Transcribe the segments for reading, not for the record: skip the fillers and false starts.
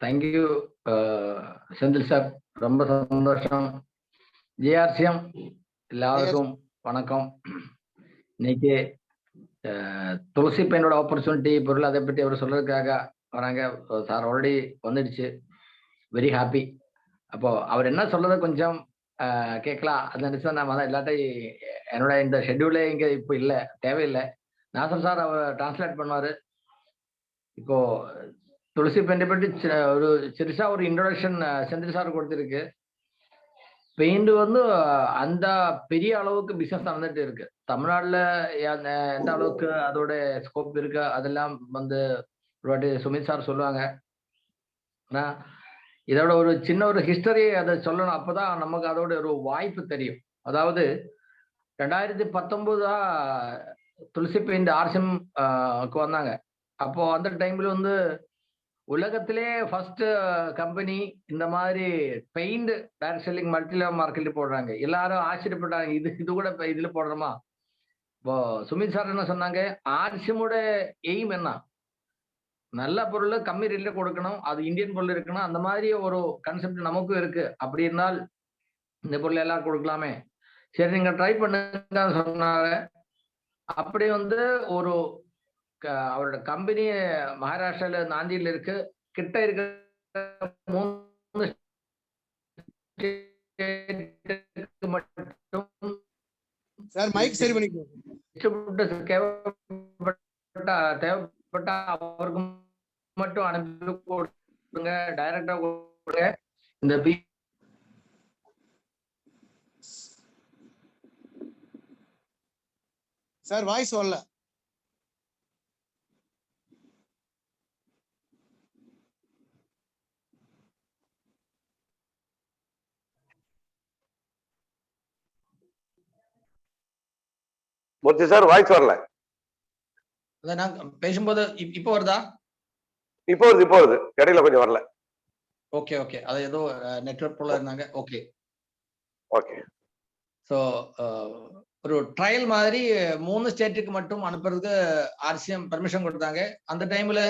Thank you Senthil sir, ரொம்ப சந்தோஷம். ஜேஆர்சிஎம் எல்லாருக்கும் வணக்கம். இன்னைக்கு துளசி பெண்ணோட ஆப்பர்ச்சுனிட்டி பொருள் அதை பற்றி அவர் சொல்றதுக்காக வராங்க. சார் ஆல்ரெடி வந்துடுச்சு, வெரி ஹாப்பி. அப்போ அவர் என்ன சொல்றத கொஞ்சம் கேட்கலாம். அது நினைச்சா நான் தான் எல்லாத்தையும் என்னோட இந்த ஷெட்யூலே இங்க இப்போ இல்லை, தேவையில்லை. நாசர் சார் அவர் டிரான்ஸ்லேட் பண்ணுவாரு. இப்போ துளசி பெயிண்டை பற்றி ஒரு சிறுசா ஒரு இன்ட்ரோடக்ஷன் செந்தில் சார் கொடுத்துருக்கு. பெயிண்ட் வந்து அந்த பெரிய அளவுக்கு பிசினஸ் நடந்துட்டு இருக்கு தமிழ்நாடுல. எந்த அளவுக்கு அதோட ஸ்கோப் இருக்கு அதெல்லாம் வந்து ஒரு வாட்டி சுமித் சார் சொல்லுவாங்க. ஆனா இதோட ஒரு சின்ன ஒரு ஹிஸ்டரி அதை சொல்லணும், அப்பதான் நமக்கு அதோட ஒரு வாய்ப்பு தெரியும். அதாவது 2019 துளசி பெயிண்ட் ஆர்சிஎம் வந்தாங்க. அப்போ அந்த டைம்ல வந்து உலகத்திலே ஃபர்ஸ்ட் கம்பெனி இந்த மாதிரி paint direct selling multi level market போடுறாங்க. எல்லாரும் ஆச்சரியப்பட்டாங்க, இது கூட இதுல போடுறோமா. இப்போ சுமித் சார் என்ன சொன்னாங்க, ஆர்சிஎமோட எய்ம் என்ன, நல்ல பொருள் கம்மி ரேட்ல கொடுக்கணும், அது இந்தியன் பொருள் இருக்கணும். அந்த மாதிரி ஒரு கான்செப்ட் நமக்கும் இருக்கு. அப்படி இருந்தால் இந்த பொருள் எல்லாரும் கொடுக்கலாமே, சரி நீங்க ட்ரை பண்ணுங்க சொன்னாங்க. அப்படி வந்து ஒரு அவரோட கம்பெனி மகாராஷ்டிரால நாந்தியில இருக்கு. கிட்ட இருக்க 3 மட்டும் சார் மைக் சரி பண்ணிக்கோ. தேவைப்பட்ட அவருக்கு மட்டும் அனுப்பி கொடுங்க, டைரக்டா கொடுங்க. இந்த சார் வாய்ஸ் வரல. மூர்த்தி சார் வாய்ஸ் வரல. நான் பேசும்போது இப்போ வருதா? இப்போ வருது, இடையில கொஞ்சம் வரல. ஓகே ஓகே, அது ஏதோ நெட்வொர்க் போல இருந்தாங்க. Okay okay. ஸோ ஒரு ட்ரையல் மாதிரி 3 ஸ்டேட்டுக்கு மட்டும் அனுப்புறதுக்கு ஆர்சிஎம் பெர்மிஷன் கொடுத்தாங்க. அந்த டைம்ல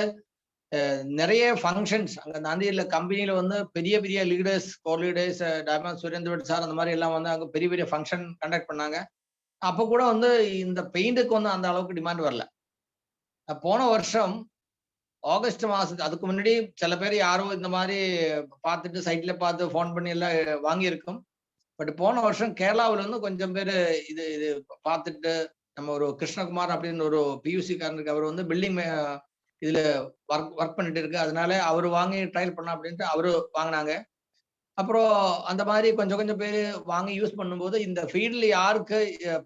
நிறைய ஃபங்க்ஷன்ஸ் அங்க நாந்தியில கம்பெனியில வந்து பெரிய பெரிய leaders, core leaders, diamond Surendran sir அந்த மாதிரி எல்லாம் வந்து அங்க பெரிய பெரிய ஃபங்க்ஷன் கண்டக்ட் பண்ணாங்க. அப்போ கூட வந்து இந்த பெயிண்ட்டுக்கு வந்து அந்த அளவுக்கு டிமாண்ட் வரல. போன வருஷம் ஆகஸ்ட் மாசத்துக்கு அதுக்கு முன்னாடி சில பேர் யாரோ இந்த மாதிரி பார்த்துட்டு சைட்ல பார்த்து ஃபோன் பண்ணி எல்லாம் வாங்கியிருக்கும். பட் போன வருஷம் கேரளாவில் வந்து கொஞ்சம் பேர் இது பார்த்துட்டு, நம்ம ஒரு கிருஷ்ணகுமார் அப்படின்னு ஒரு பியூசி காரனுக்கு அவர் வந்து பில்டிங் இதுல ஒர்க் பண்ணிட்டு இருக்கு, அதனால அவர் வாங்கி ட்ரையல் பண்ண அப்படின்ட்டு அவரு வாங்கினாங்க. அப்புறம் அந்த மாதிரி கொஞ்சம் பேர் வாங்கி யூஸ் பண்ணும்போது இந்த ஃபீல்ட்ல யாருக்கு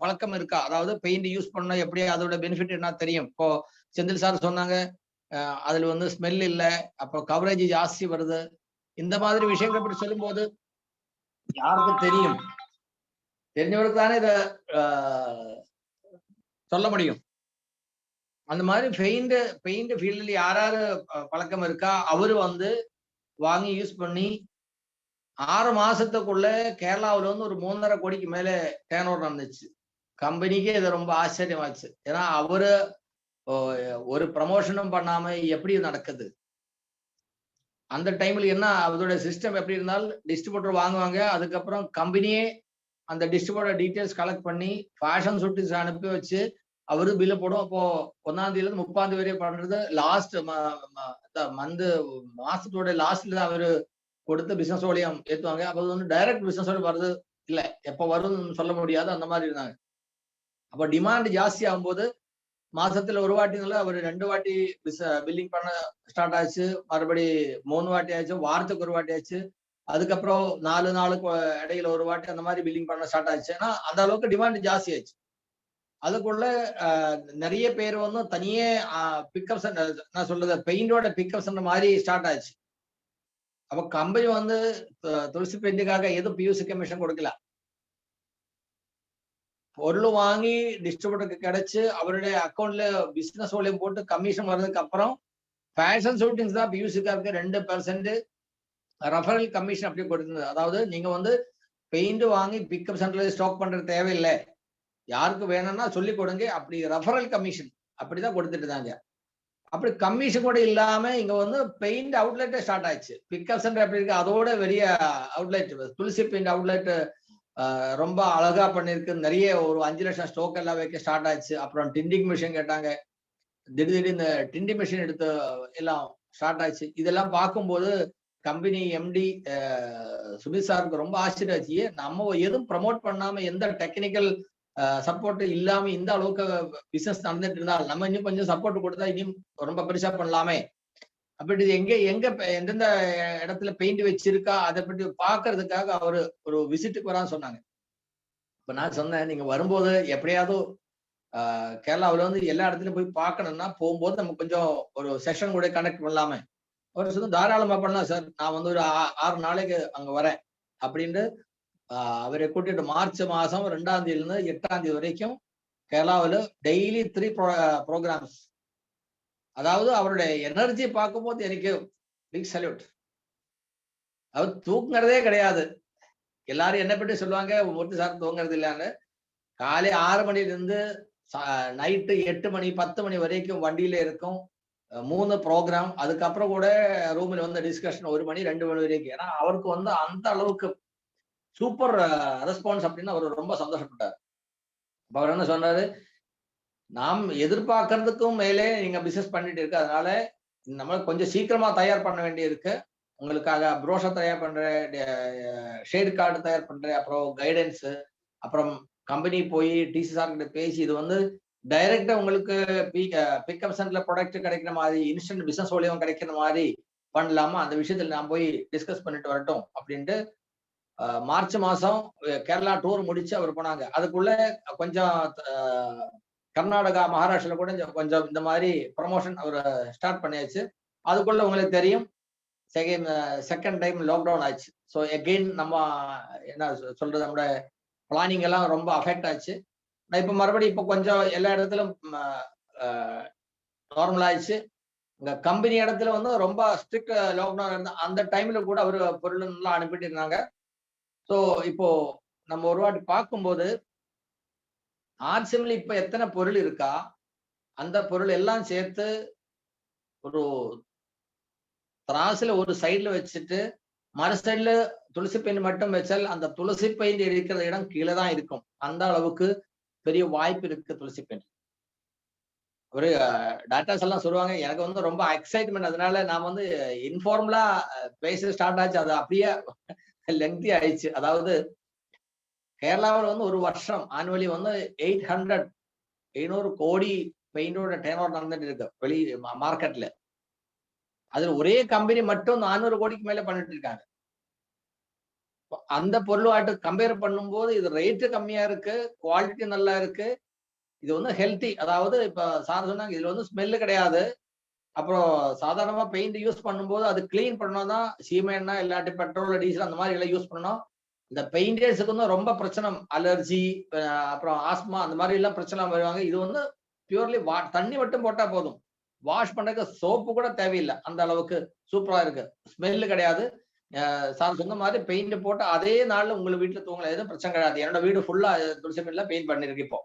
பழக்கம் இருக்கா, அதாவது பெயிண்ட் யூஸ் பண்ண எப்படி அதோட பெனிஃபிட் என்ன தெரியும். இப்போ செந்தில் சார் சொன்னாங்க அதுல வந்து ஸ்மெல் இல்லை, அப்புறம் கவரேஜ் ஜாஸ்தி வருது, இந்த மாதிரி விஷயங்களை பற்றி சொல்லும் போது யாருக்கு தெரியும், தெரிஞ்சவருக்கு தானே இதை சொல்ல முடியும். அந்த மாதிரி பெயிண்ட் ஃபீல்ட்ல யாராரு பழக்கம் இருக்கா அவரு வந்து வாங்கி யூஸ் பண்ணி 6 மாசத்துக்குள்ள கேரளாவில் வந்து ஒரு 3.5 கோடிக்கு மேல டேர்ன் ஓவர் நடந்துச்சு. கம்பெனிக்கே இது ரொம்ப ஆச்சரியமாச்சு. ஏன்னா அவரு ஒரு ப்ரமோஷனும் பண்ணாம எப்படி நடக்குது. அந்த டைம்ல என்ன அதோட சிஸ்டம் எப்படி இருந்தால் டிஸ்ட்ரிபியூட்டர் வாங்குவாங்க, அதுக்கப்புறம் கம்பெனியே அந்த டிஸ்ட்ரிபியூட்டர் டீட்டெயில்ஸ் கலெக்ட் பண்ணி ஃபேஷன் ஷூட்டிங்ஸ் அனுப்பி வச்சு அவரு பில்ல போடும். அப்போ 1ஆம் தேதியில இருந்து 30ஆம் தேதி வரை பண்றது லாஸ்ட் மாசத்தோட லாஸ்ட்ல தான் அவரு கொடுத்து பிசினஸ் வழியம் ஏற்றுவாங்க. அப்போ வந்து டைரக்ட் பிசினஸ் வழி வருது இல்லை, எப்போ வரும்னு சொல்ல முடியாது, அந்த மாதிரி இருந்தாங்க. அப்போ டிமாண்ட் ஜாஸ்தி ஆகும்போது மாசத்துல ஒரு வாட்டினால அவர் 2 வாட்டி பில்லிங் பண்ண ஸ்டார்ட் ஆச்சு, மறுபடி 3 வாட்டி ஆச்சு, வாரத்துக்கு ஒரு வாட்டி ஆச்சு, அதுக்கப்புறம் 4 நாளுக்கு இடையில ஒரு வாட்டி அந்த மாதிரி பில்லிங் பண்ண ஸ்டார்ட் ஆச்சு. ஏன்னா அந்த அளவுக்கு டிமாண்ட் ஜாஸ்தி ஆச்சு. அதுக்குள்ள நிறைய பேர் வந்து தனியே பிக்கப்ஸ், நான் சொல்றது பெயிண்டோட பிக்கப்ஸ் மாதிரி ஸ்டார்ட் ஆச்சு. அப்ப கம்பெனி வந்து துளசி பெயிண்டுக்காக எதுவும் பியூசி கமிஷன் கொடுக்கல, பொருள் வாங்கி டிஸ்ட்ரிபியூட்டருக்கு கிடைச்சு அவருடைய அக்கௌண்ட்ல பிசினஸ் ஓலியம் போட்டு கமிஷன் வர்றதுக்கு அப்புறம் ஃபேஷன் ஷூட்டிங்ஸ் தான் பியூசிக்காருக்கு 2% ரெஃபரல் கமிஷன் அப்படி கொடுத்தது. அதாவது நீங்க வந்து பெயிண்ட் வாங்கி பிக்கப் சென்டர்ல ஸ்டாக் பண்றது தேவையில்லை, யாருக்கு வேணும்னா சொல்லி கொடுங்க, அப்படி ரெஃபரல் கமிஷன் அப்படிதான் கொடுத்துட்டு இருந்தாங்க. அப்படி கமிஷன் கூட இல்லாம இங்க வந்து பெயிண்ட் அவுட்லெட்டே ஸ்டார்ட் ஆயிடுச்சு. பிக்கப் சென்டர் எப்படி இருக்கு, அதோட பெரிய அவுட்லெட் துளசி பெயிண்ட் அவுட்லெட் ரொம்ப அழகா பண்ணிருக்கு. நிறைய ஒரு 5 லட்சம் ஸ்டோக் எல்லாம் வைக்க ஸ்டார்ட் ஆயிடுச்சு. அப்புறம் டிண்டிங் மிஷின் கேட்டாங்க. திடீர்னு இந்த டிண்டி மிஷின் எடுத்து எல்லாம் ஸ்டார்ட் ஆயிடுச்சு. இதெல்லாம் பார்க்கும்போது கம்பெனி எம்டி சுமித் சாருக்கு ரொம்ப ஆச்சரியம் ஆச்சு. நம்ம எதுவும் ப்ரமோட் பண்ணாம எந்த டெக்னிக்கல் சப்போர்ட் இல்லாம இந்த அளவுக்கு பிசினஸ் நடந்துட்டு இருந்தால் நம்ம இன்னும் கொஞ்சம் சப்போர்ட் கொடுத்தா இன்னும் ரொம்ப பெருசா பண்ணலாமே. அப்படி எங்க எந்தெந்த இடத்துல பெயிண்ட் வச்சிருக்கா அதை பற்றி பாக்குறதுக்காக அவரு ஒரு விசிட்டுக்கு வரான்னு சொன்னாங்க. இப்ப நான் சொன்னேன், நீங்க வரும்போது எப்படியாவது கேரளாவில வந்து எல்லா இடத்துலயும் போய் பார்க்கணும்னா போகும்போது நம்ம கொஞ்சம் ஒரு செஷன் கூட கனெக்ட் பண்ணலாமே. அவர் சொன்ன தாராளமா பண்ணலாம் சார், நான் வந்து ஒரு 6 நாளைக்கு அங்க வரேன் அப்படின்னு அவரை கூட்டிட்டு மார்ச் மாசம் 2ஆம் தேதியிலிருந்து 8ஆம் தேதி வரைக்கும் கேரளாவில் டெய்லி 3 ப்ரோக்ராம்ஸ். அதாவது அவருடைய எனர்ஜி பார்க்கும்போது எனக்கு பிக் சல்யூட். அவர் தூங்குறதே கிடையாது. எல்லாரும் என்ன பற்றி சொல்லுவாங்க, மூர்த்தி சார் தூங்குறது இல்லைன்னு. காலை 6 மணில இருந்து நைட்டு 8 மணி 10 மணி வரைக்கும் வண்டியில இருக்கும். 3 ப்ரோக்ராம். அதுக்கப்புறம் கூட ரூம்ல வந்து டிஸ்கஷன் 1 மணி 2 மணி வரைக்கும். ஏன்னா அவருக்கு வந்து அந்த அளவுக்கு சூப்பர் ரெஸ்பான்ஸ் அப்படின்னு அவர் ரொம்ப சந்தோஷப்பட்டார். அவர் என்ன சொன்னாரு, நாம் எதிர்பார்க்கறதுக்கும் மேலே நீங்க பிசினஸ் பண்ணிட்டு இருக்கு, அதனால நம்ம கொஞ்சம் சீக்கிரமா தயார் பண்ண வேண்டி இருக்கு. உங்களுக்காக ப்ரோஷர் தயார் பண்றேன், ஷேட் கார்டு தயார் பண்றேன், அப்புறம் கைடன்ஸ், அப்புறம் கம்பெனி போய் டிசி சார் கிட்ட பேசி இது வந்து டைரக்டா உங்களுக்கு பிக்கப் சென்டர்ல ப்ராடக்ட் கிடைக்கிற மாதிரி இன்ஸ்டன்ட் பிசினஸ் மூலியம் கிடைக்கிற மாதிரி பண்ணலாமா, அந்த விஷயத்துல நான் போய் டிஸ்கஸ் பண்ணிட்டு வரட்டும் அப்படின்ட்டு மார்ச் மாசம் கேரளா டூர் முடிச்சு அவர் போனாங்க. அதுக்குள்ள கொஞ்சம் கர்நாடகா மகாராஷ்டிரால கூட கொஞ்சம் இந்த மாதிரி ப்ரமோஷன் அவர் ஸ்டார்ட் பண்ணியாச்சு. அதுக்குள்ள உங்களுக்கு தெரியும் செகண்ட் டைம் லாக்டவுன் ஆச்சு. ஸோ எகெயின் நம்ம என்ன சொல்றது, நம்மளோட பிளானிங் எல்லாம் ரொம்ப அஃபெக்ட் ஆச்சு. நான் இப்ப மறுபடியும் இப்ப கொஞ்சம் எல்லா இடத்துலும் நார்மல் ஆயிடுச்சு. இந்த கம்பெனி இடத்துல வந்து ரொம்ப ஸ்ட்ரிக்ட் லாக்டவுன் இருந்த அந்த டைம்ல கூட அவரு பொருள் எல்லாம் அனுப்பிட்டு இருந்தாங்க. ஸோ இப்போ நம்ம ஒரு வாட்டி பார்க்கும்போது ஆர்சிஎம்ல இப்ப எத்தனை பொருள் இருக்கா, அந்த பொருள் எல்லாம் சேர்த்து ஒரு திராசுல ஒரு சைட்ல வச்சுட்டு மறு சைட்ல துளசி பெயிண்ட் மட்டும் வச்சால் அந்த துளசி பெயிண்ட் இருக்கிற இடம் கீழே தான் இருக்கும். அந்த அளவுக்கு பெரிய வாய்ப்பு இருக்கு துளசி பெயிண்ட். ஒரு டாட்டாஸ் எல்லாம் சொல்லுவாங்க. எனக்கு வந்து ரொம்ப எக்ஸைட்மெண்ட். அதனால நான் வந்து இன்ஃபார்மலா பேச ஸ்டார்ட் ஆச்சு. அது அப்படியே லெங்தி ஆயிடுச்சு. அதாவது கேரளாவில் வந்து ஒரு வருஷம் ஆனுவலி வந்து 800 கோடி பெயிண்டோட டர்ன் ஓவர் நடந்துட்டு இருக்கு வெளி மார்க்கெட்ல. அதுல ஒரே கம்பெனி மட்டும் 400 கோடிக்கு மேல பண்ணிட்டு இருக்காங்க. அந்த பொருளாட்டு கம்பேர் பண்ணும்போது இது ரேட்டு கம்மியா இருக்கு, குவாலிட்டி நல்லா இருக்கு. இது வந்து ஹெல்த்தி. அதாவது இப்ப சார் சொன்னாங்க இதுல வந்து ஸ்மெல்லு கிடையாது. அப்புறம் சாதாரணமா பெயிண்ட் யூஸ் பண்ணும்போது அது கிளீன் பண்ணணும் தான். சீமெண்ணா இல்லாட்டி பெட்ரோல் டீசல் அந்த மாதிரி எல்லாம் யூஸ் பண்ணணும். இந்த பெயிண்டர்ஸுக்கு வந்து ரொம்ப பிரச்சனை, அலர்ஜி, அப்புறம் ஆஸ்மா அந்த மாதிரி எல்லாம் பிரச்சனை வருவாங்க. இது வந்து பியூர்லி தண்ணி மட்டும் போட்டா போதும், வாஷ் பண்ணதுக்கு சோப்பு கூட தேவையில்லை. அந்த அளவுக்கு சூப்பரா இருக்கு. ஸ்மெல்லு கிடையாது. சார் சொன்ன மாதிரி பெயிண்ட் போட்டு அதே நாள்ல உங்களை வீட்டுல தூங்கல, எதுவும் பிரச்சனை கிடையாது. என்னோட வீடு ஃபுல்லா துளசி பெயிண்ட்ல பெயிண்ட் பண்ணிருக்கு இப்போ.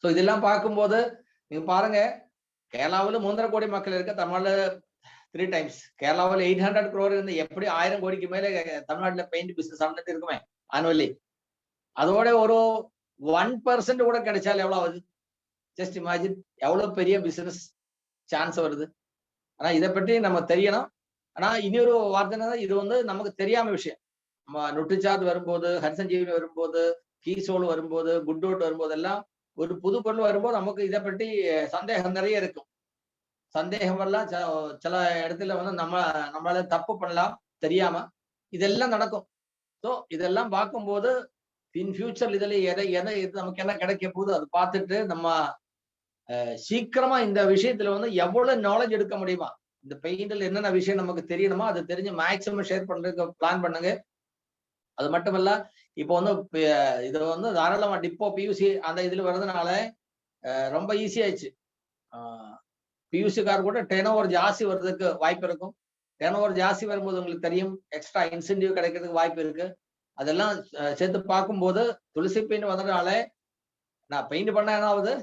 ஸோ இதெல்லாம் பார்க்கும்போது நீங்க பாருங்க, கேரளாவில் 3.5 கோடி மக்கள் இருக்க, தமிழ்நாடு 3 டைம்ஸ். கேரளாவில் 800 crore இருந்து எப்படி 1000 கோடிக்கு மேல தமிழ்நாட்டுல பெயிண்ட் பிசினஸ் நடந்துட்டு இருக்குமே ஆனுவலி. அதோட ஒரு 1% கூட கிடைச்சால் எவ்வளவு ஆகுது? ஜஸ்ட் இமேஜின் எவ்வளவு பெரிய பிசினஸ் சான்ஸ் வருது. ஆனா இதை பற்றி நம்ம தெரியணும். ஆனா இன்னொரு வார்த்தை, இது வந்து நமக்கு தெரியாம விஷயம். நம்ம நுட்டுச்சாத் வரும்போது, ஹரிசஞ்சீவி வரும்போது, கீசோல் வரும்போது, குட்டோட் வரும்போது எல்லாம் ஒரு புது பொருள் வரும்போது நமக்கு இதை பற்றி சந்தேகம் நிறைய இருக்கும். சந்தேகம் எல்லாம் சில இடத்துல வந்து நம்மளால தப்பு பண்ணலாம் தெரியாம, இதெல்லாம் நடக்கும். ஸோ இதெல்லாம் பார்க்கும்போது இன் ஃபியூச்சர் இதுல எதை இது நமக்கு என்ன கிடைக்க போகுது அது பார்த்துட்டு நம்ம சீக்கிரமா இந்த விஷயத்துல வந்து எவ்வளவு நாலேஜ் எடுக்க முடியுமா, இந்த பெயிண்ட்ல என்னென்ன விஷயம் நமக்கு தெரியணுமோ அது தெரிஞ்சு மேக்சிமம் ஷேர் பண்றதுக்கு பிளான் பண்ணுங்க. அது மட்டும் இல்ல, இப்போ வந்து இது வந்து தாராளமா டிப்போ பியூசி அந்த இதுல வர்றதுனால ரொம்ப ஈஸி ஆயிடுச்சு. பியூசி கார் கூட டர்ன் ஓவர் ஜாஸ்தி வர்றதுக்கு வாய்ப்பு இருக்கும். டர்ன் ஓவர் ஜாஸ்தி வரும்போது உங்களுக்கு தெரியும் எக்ஸ்ட்ரா இன்சென்டிவ் கிடைக்கிறதுக்கு வாய்ப்பு இருக்கு. அதெல்லாம் சேர்த்து பார்க்கும்போது துளசி பெயிண்ட் வந்ததுனால நான் பெயிண்ட் பண்ண என்ன ஆகுது,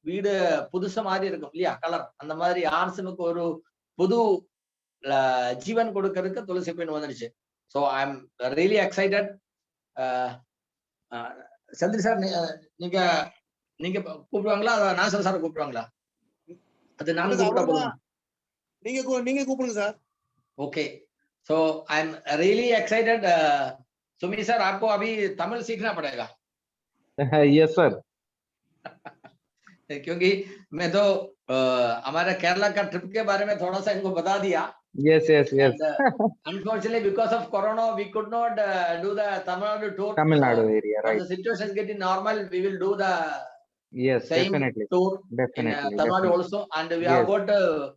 வீடு புதுசு மாதிரி இருக்கும் இல்லையா கலர், அந்த மாதிரி ஆர்சிஎம்க்கு ஒரு புது ஜீவன் கொடுக்கறதுக்கு துளசி பெண் வந்துடுச்சு. So I am really excited. Chandri sir, நீங்க நீங்க கூப்பிடுவாங்களா, நாசர் சார் கூப்பிடுவாங்களா? அது நாங்க கூப்பிட்டா போதுமா? நீங்க கூப்பிடுங்க sir. Okay, so I am really excited. Sumi sir, आपको अभी तमिल सीखना पड़ेगा. Yes sir. क्योंकि मैं तो हमारे केरला का ट्रिप के बारे में थोड़ा सा इनको बता दिया. Yes. Unfortunately, because of Corona, we could not do the Tamil Nadu tour. Tamil Nadu area, right? When the situation is getting normal, we will do the same definitely tour definitely in Tamil Nadu also, and we have got a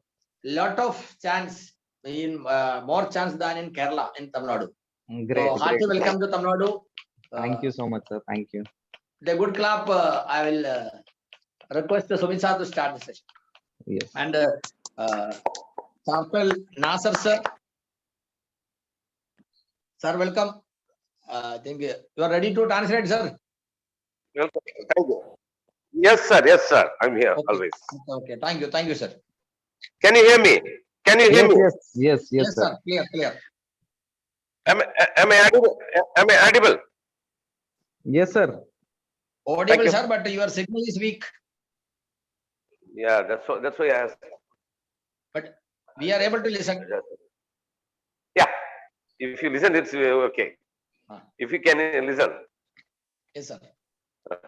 lot of chance in more chance than in Kerala in Tamil Nadu. Great, So hearty great. welcome to Tamil Nadu. Thank you so much, sir. Thank you. The good clap. I will request Sumit to start the session. Yes. And Sample Nasser sir. Sir, welcome. I think you are ready to translate, sir. Welcome. Thank you. Yes, sir. I'm here always. Okay. Thank you, sir. Can you hear me? Can you hear me? Yes, sir. Clear. Am I audible? Am I audible? Yes, sir. Audible, you. sir, but your signal is weak. Yeah, that's why I asked. But we are able to listen. Yeah, if you listen, it's okay. If you can listen. Yes, sir.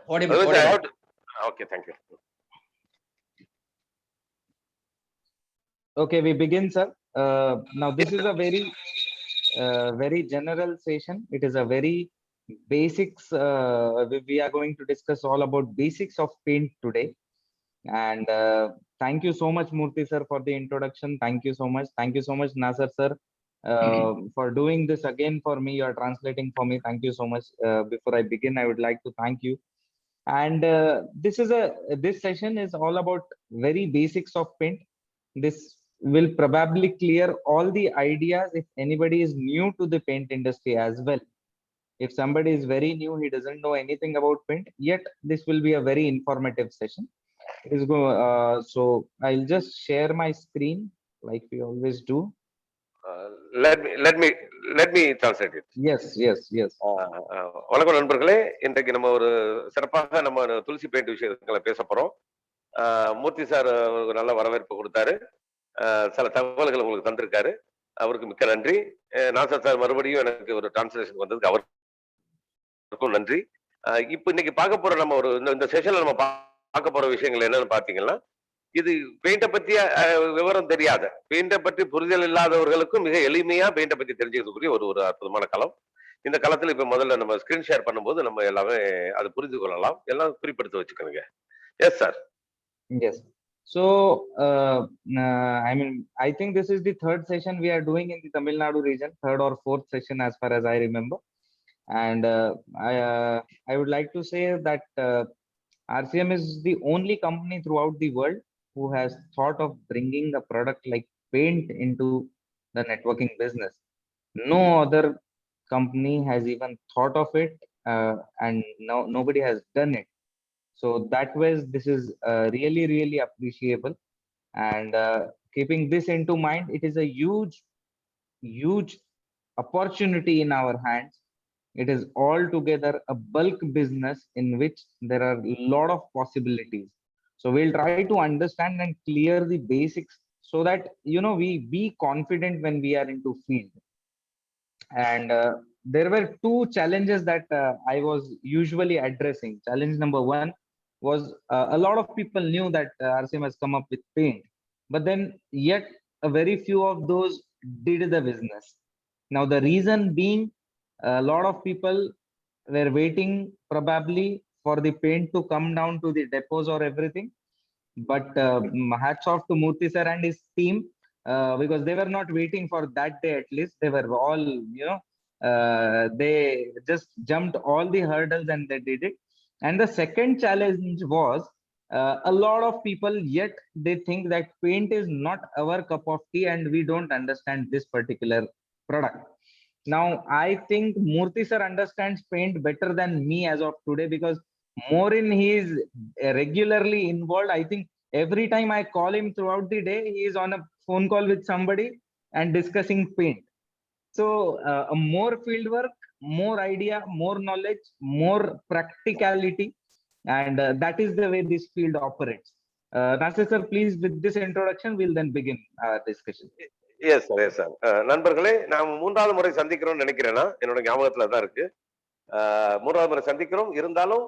Audible. Otherwise, I have to- Okay, thank you. Okay, we begin, sir. Now this is a very general session. It is a very basics. We are going to discuss all about basics of paint today. And thank you so much, Murthy sir, for the introduction. Thank you so much. Thank you so much, Nasser sir, for doing this again for me. You are translating for me. Thank you so much. Before I begin, I would like to thank you. And this session is all about very basics of paint. This will probably clear all the ideas if anybody is new to the paint industry as well. If somebody is very new, he doesn't know anything about paint, yet this will be a very informative session. So I'll just share my screen like we always do. Let me translate it. Yes. வணக்கம் நண்பர்களே, இன்றைக்கு நம்ம ஒரு சிறப்பாக நம்ம துளசி paint விஷயங்களை பேச போறோம். மூர்த்தி சார் ஒரு நல்ல வரவேற்பு கொடுத்தாரு, சில தகவல்கள் உங்களுக்கு தந்திருக்காரு, அவருக்கு மிக்க நன்றி. நாசர் சார் மறுபடியும் எனக்கு ஒரு டிரான்ஸ்லேஷன் வந்ததுக்கு அவருக்கும் நன்றி. இப்போ இன்னைக்கு பார்க்க போற நம்ம இந்த செஷன்ல நம்ம பார்க்க போற விஷயங்கள் என்னன்னு பாத்தீங்கன்னா, இது பெயிண்ட பத்திய விவரம் தெரியாத, பெயிண்ட பற்றி புரிதல் இல்லாதவர்களுக்கும் மிக எளிமையா பெயிண்ட பத்தி தெரிஞ்சுக்கக்கூடிய ஒரு அற்புதமான களம். இந்த களத்துல இப்ப முதல்ல நம்ம ஸ்கிரீன் ஷேர் பண்ணும்போது நம்ம எல்லாமே அது புரிந்து கொள்ளலாம். எல்லாம் குறிப்பிடுத்து வச்சுக்கோங்க. Yes sir. Yes. So I think this is the third session we are doing in the Tamil Nadu region, third or fourth session as far as I remember. And I would like to say that RCM is the only company throughout the world who has thought of bringing a product like paint into the networking business. No other company has even thought of it, and nobody has done it. So that way, this is really appreciable. And keeping this into mind, it is a huge opportunity in our hands. It is altogether a bulk business in which there are a lot of possibilities. So we'll try to understand and clear the basics so that we be confident when we are into field. And there were two challenges that I was usually addressing. Challenge number one was a lot of people knew that RCM has come up with paint, but then yet a very few of those did the business. Now the reason being, a lot of people were waiting probably for the paint to come down to the depots or everything. But hats off to Murthy sir and his team, because they were not waiting for that day. At least they were all, they just jumped all the hurdles and they did it. And the second challenge was a lot of people, yet they think that paint is not our cup of tea and we don't understand this particular product. Now, I think Murthy sir understands paint better than me as of today, because more in he is regularly involved. I think every time I call him throughout the day, he is on a phone call with somebody and discussing paint. So more field work, more idea, more knowledge, more practicality, and that is the way this field operates. Nasir sir, please, with this introduction, we'll then begin our discussion. Yes sir, yes sir. நண்பர்களே, நாம் 3வது முறை சந்திக்கிறோம்னு நினைக்கிறேன்னா, என்னோட ஞாபகத்துல தான் இருக்கு. 3வது முறை சந்திக்கிறோம். இருந்தாலும்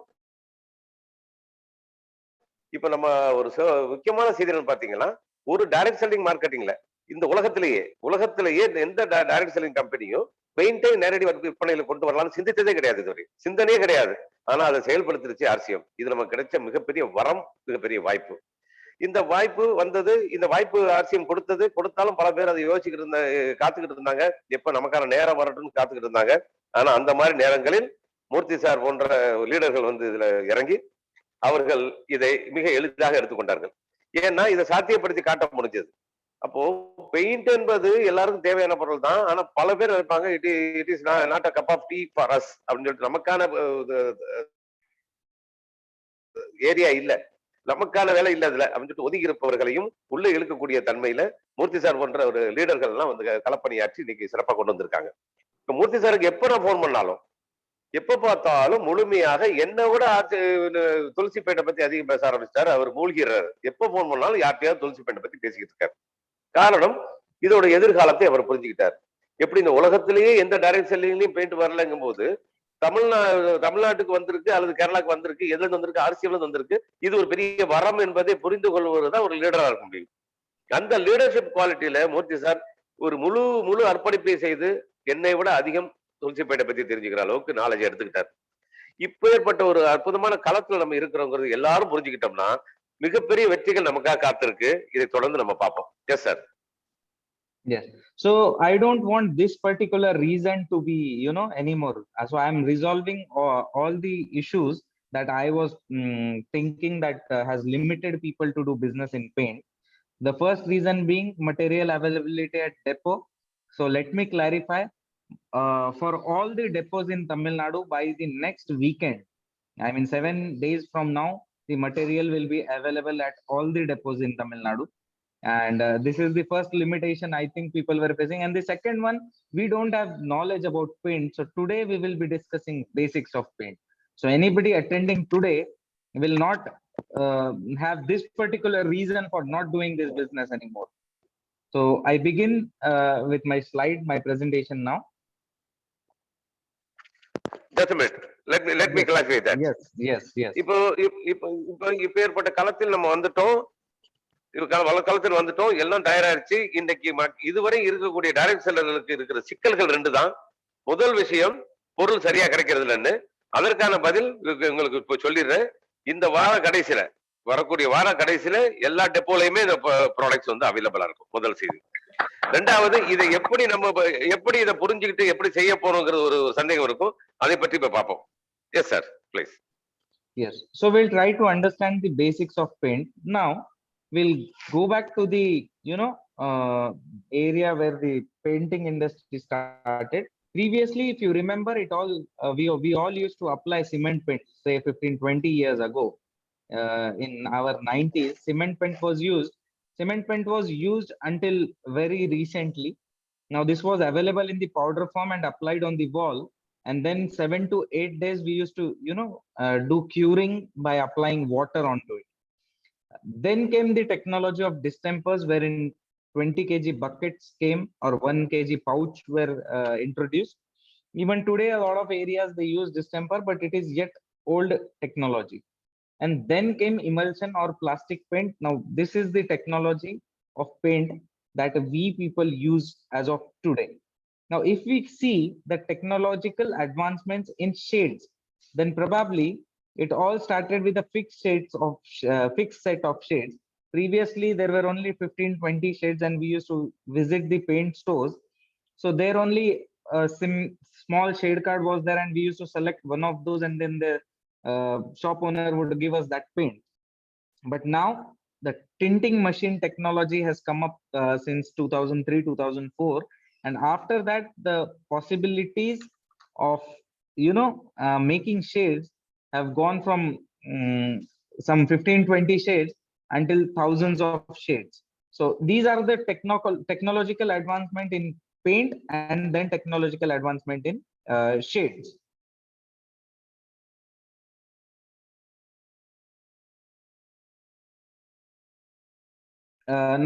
இப்ப நம்ம ஒரு முக்கியமான செய்தி பாத்தீங்கன்னா, ஒரு டைரக்ட் செல்லிங் மார்க்கெட்டிங்ல இந்த உலகத்திலேயே எந்த டைரக்ட் செல்லிங் கம்பெனியும் பெயிண்டை நேரடி விற்பனையில கொண்டு வரலாம்னு சிந்தித்ததே கிடையாது. இதுவரை சிந்தனையே கிடையாது. ஆனா அதை செயல்படுத்திருச்சு ஆர்சிஎம். இது நமக்கு கிடைச்ச மிகப்பெரிய வரம், மிகப்பெரிய வாய்ப்பு. இந்த வாய்ப்பு வந்தது, இந்த வாய்ப்பு ஆர்சிஎம் கொடுத்தாலும் பல பேர் அதை காத்துக்கிட்டு இருந்தாங்க, எப்ப நமக்கான நேரம் வரட்டும்னு காத்துக்கிட்டு இருந்தாங்க. ஆனா அந்த மாதிரி நேரங்களில் மூர்த்தி சார் போன்ற லீடர்கள் இதுல இறங்கி அவர்கள் இதை மிக எளிதாக எடுத்துக்கொண்டார்கள். ஏன்னா இதை சாத்தியப்படுத்தி காட்ட முடிஞ்சது. அப்போ பெயிண்ட் என்பது எல்லாருக்கும் தேவையான பொருள் தான். ஆனா பல பேர் நினைப்பாங்க it is not a cup of tea for us அப்படின்னு சொல்லிட்டு, நமக்கான ஏரியா இல்ல, நமக்கான வேலை இல்ல அதுல அப்படின்னு சொல்லிட்டு ஒதுங்கி இருப்பவர்களையும் உள்ள இழுக்கக்கூடிய தன்மையில மூர்த்தி சார் போன்ற ஒரு லீடர்கள் எல்லாம் களப்பணியாற்றி இன்னைக்கு சிறப்பாக கொண்டு வந்திருக்காங்க. இப்ப மூர்த்தி சாருக்கு எப்ப நான் போன் பண்ணாலும், எப்ப பார்த்தாலும் முழுமையாக என்னை விட துளசிப்பேட்டை பத்தி அதிகம் பேச ஆரம்பிச்சாரு. அவர் மூழ்கிறாரு. எப்ப போன் பண்ணாலும் யார்கிட்டயாவது துளசிப்பேட்டை பத்தி பேசிக்கிட்டு இருக்காரு. காரணம், இதோட எதிர்காலத்தை அவர் புரிஞ்சுக்கிட்டார். எப்படி இந்த உலகத்திலேயே எந்த டைரக்ட் செல்லிங்லயும் பெயிண்ட் வரலங்கும் போது தமிழ்நாட்டுக்கு வந்திருக்கு, அல்லது கேரளாக்கு வந்திருக்கு, எதுல இருந்து வந்திருக்கு, அரசியல் வந்திருக்கு. இது ஒரு பெரிய வரம் என்பதை புரிந்து கொள்வதுதான் ஒரு லீடரா இருக்க முடியும். அந்த லீடர்ஷிப் குவாலிட்டியில மூர்த்தி சார் ஒரு முழு அர்ப்பணிப்பை செய்து என்னை விட அதிகம் துளசிப்பேட்டை பத்தி தெரிஞ்சுக்கிற அளவுக்கு நாலேஜ் எடுத்துக்கிட்டார். இப்ப ஏற்பட்ட ஒரு அற்புதமான களத்துல நம்ம இருக்கிறோங்கிறது எல்லாரும் புரிஞ்சுக்கிட்டோம்னா மிகப்பெரிய வெற்றிகள் நமக்காக காத்திருக்கு. இதை தொடர்ந்து நம்ம பார்ப்போம். Yes sir. Yes. So I don't want this particular reason to be, anymore. So I am resolving all the issues that I was thinking that has limited people to do business in paint. The first reason being material availability at depot. So let me clarify. For all the depots in Tamil Nadu, by the next weekend, I mean 7 days from now, the material will be available at all the depots in Tamil Nadu. And this is the first limitation I think people were facing. And the second one, we don't have knowledge about paint. So today we will be discussing basics of paint. So anybody attending today will not have this particular reason for not doing this business anymore. So I begin with my slide, my presentation now. Just a minute. Let me clarify that. Yes. இப்போ ஏற்பட்ட களத்தில் நம்ம வந்துட்டோம், களத்தில் வந்துட்டோம், எல்லாம் தயாராயிருச்சு. இன்னைக்கு இதுவரை இருக்கக்கூடிய டைரக்ட் செல்லர்களுக்கு இருக்கிற சிக்கல்கள் 2 தான். முதல் விஷயம், பொருள் சரியா கிடைக்கிறது இல்லைன்னு. அதற்கான பதில் உங்களுக்கு இப்போ சொல்லிடுறேன். இந்த வரக்கூடிய வார கடைசியில எல்லா டெப்போலையுமே இந்த ப்ராடக்ட்ஸ் அவைலபிளா இருக்கும். முதல் செய்தி. 2வது, இதை எப்படி இதை புரிஞ்சுக்கிட்டு எப்படி செய்ய போறோங்கிறது ஒரு சந்தேகம் இருக்கும். அதை பற்றி இப்ப பார்ப்போம். Yes sir, please. Yes. So we'll try to understand the basics of paint. Now we'll go back to the area where the painting industry started. Previously, if you remember, we all used to apply cement paint, say 15-20 years ago. In our 90s, cement paint was used until very recently. Now this was available in the powder form and applied on the wall, and then 7 to 8 days we used to do curing by applying water onto it. Then came the technology of distempers, wherein 20 kg buckets came, or 1 kg pouch were introduced. Even today a lot of areas they use distemper, but it is yet old technology. And then came emulsion or plastic paint. Now this is the technology of paint that we people use as of today. Now if we see the technological advancements in shades, then probably it all started with a fixed set of shades. Previously there were only 15-20 shades, and we used to visit the paint stores. So there only some small shade card was there, and we used to select one of those, and then the shop owner would give us that paint. But now the tinting machine technology has come up since 2003-2004, and after that the possibilities of making shades have gone from some 15-20 shades until thousands of shades. So these are the technological advancement in paint and then technological advancement in shades.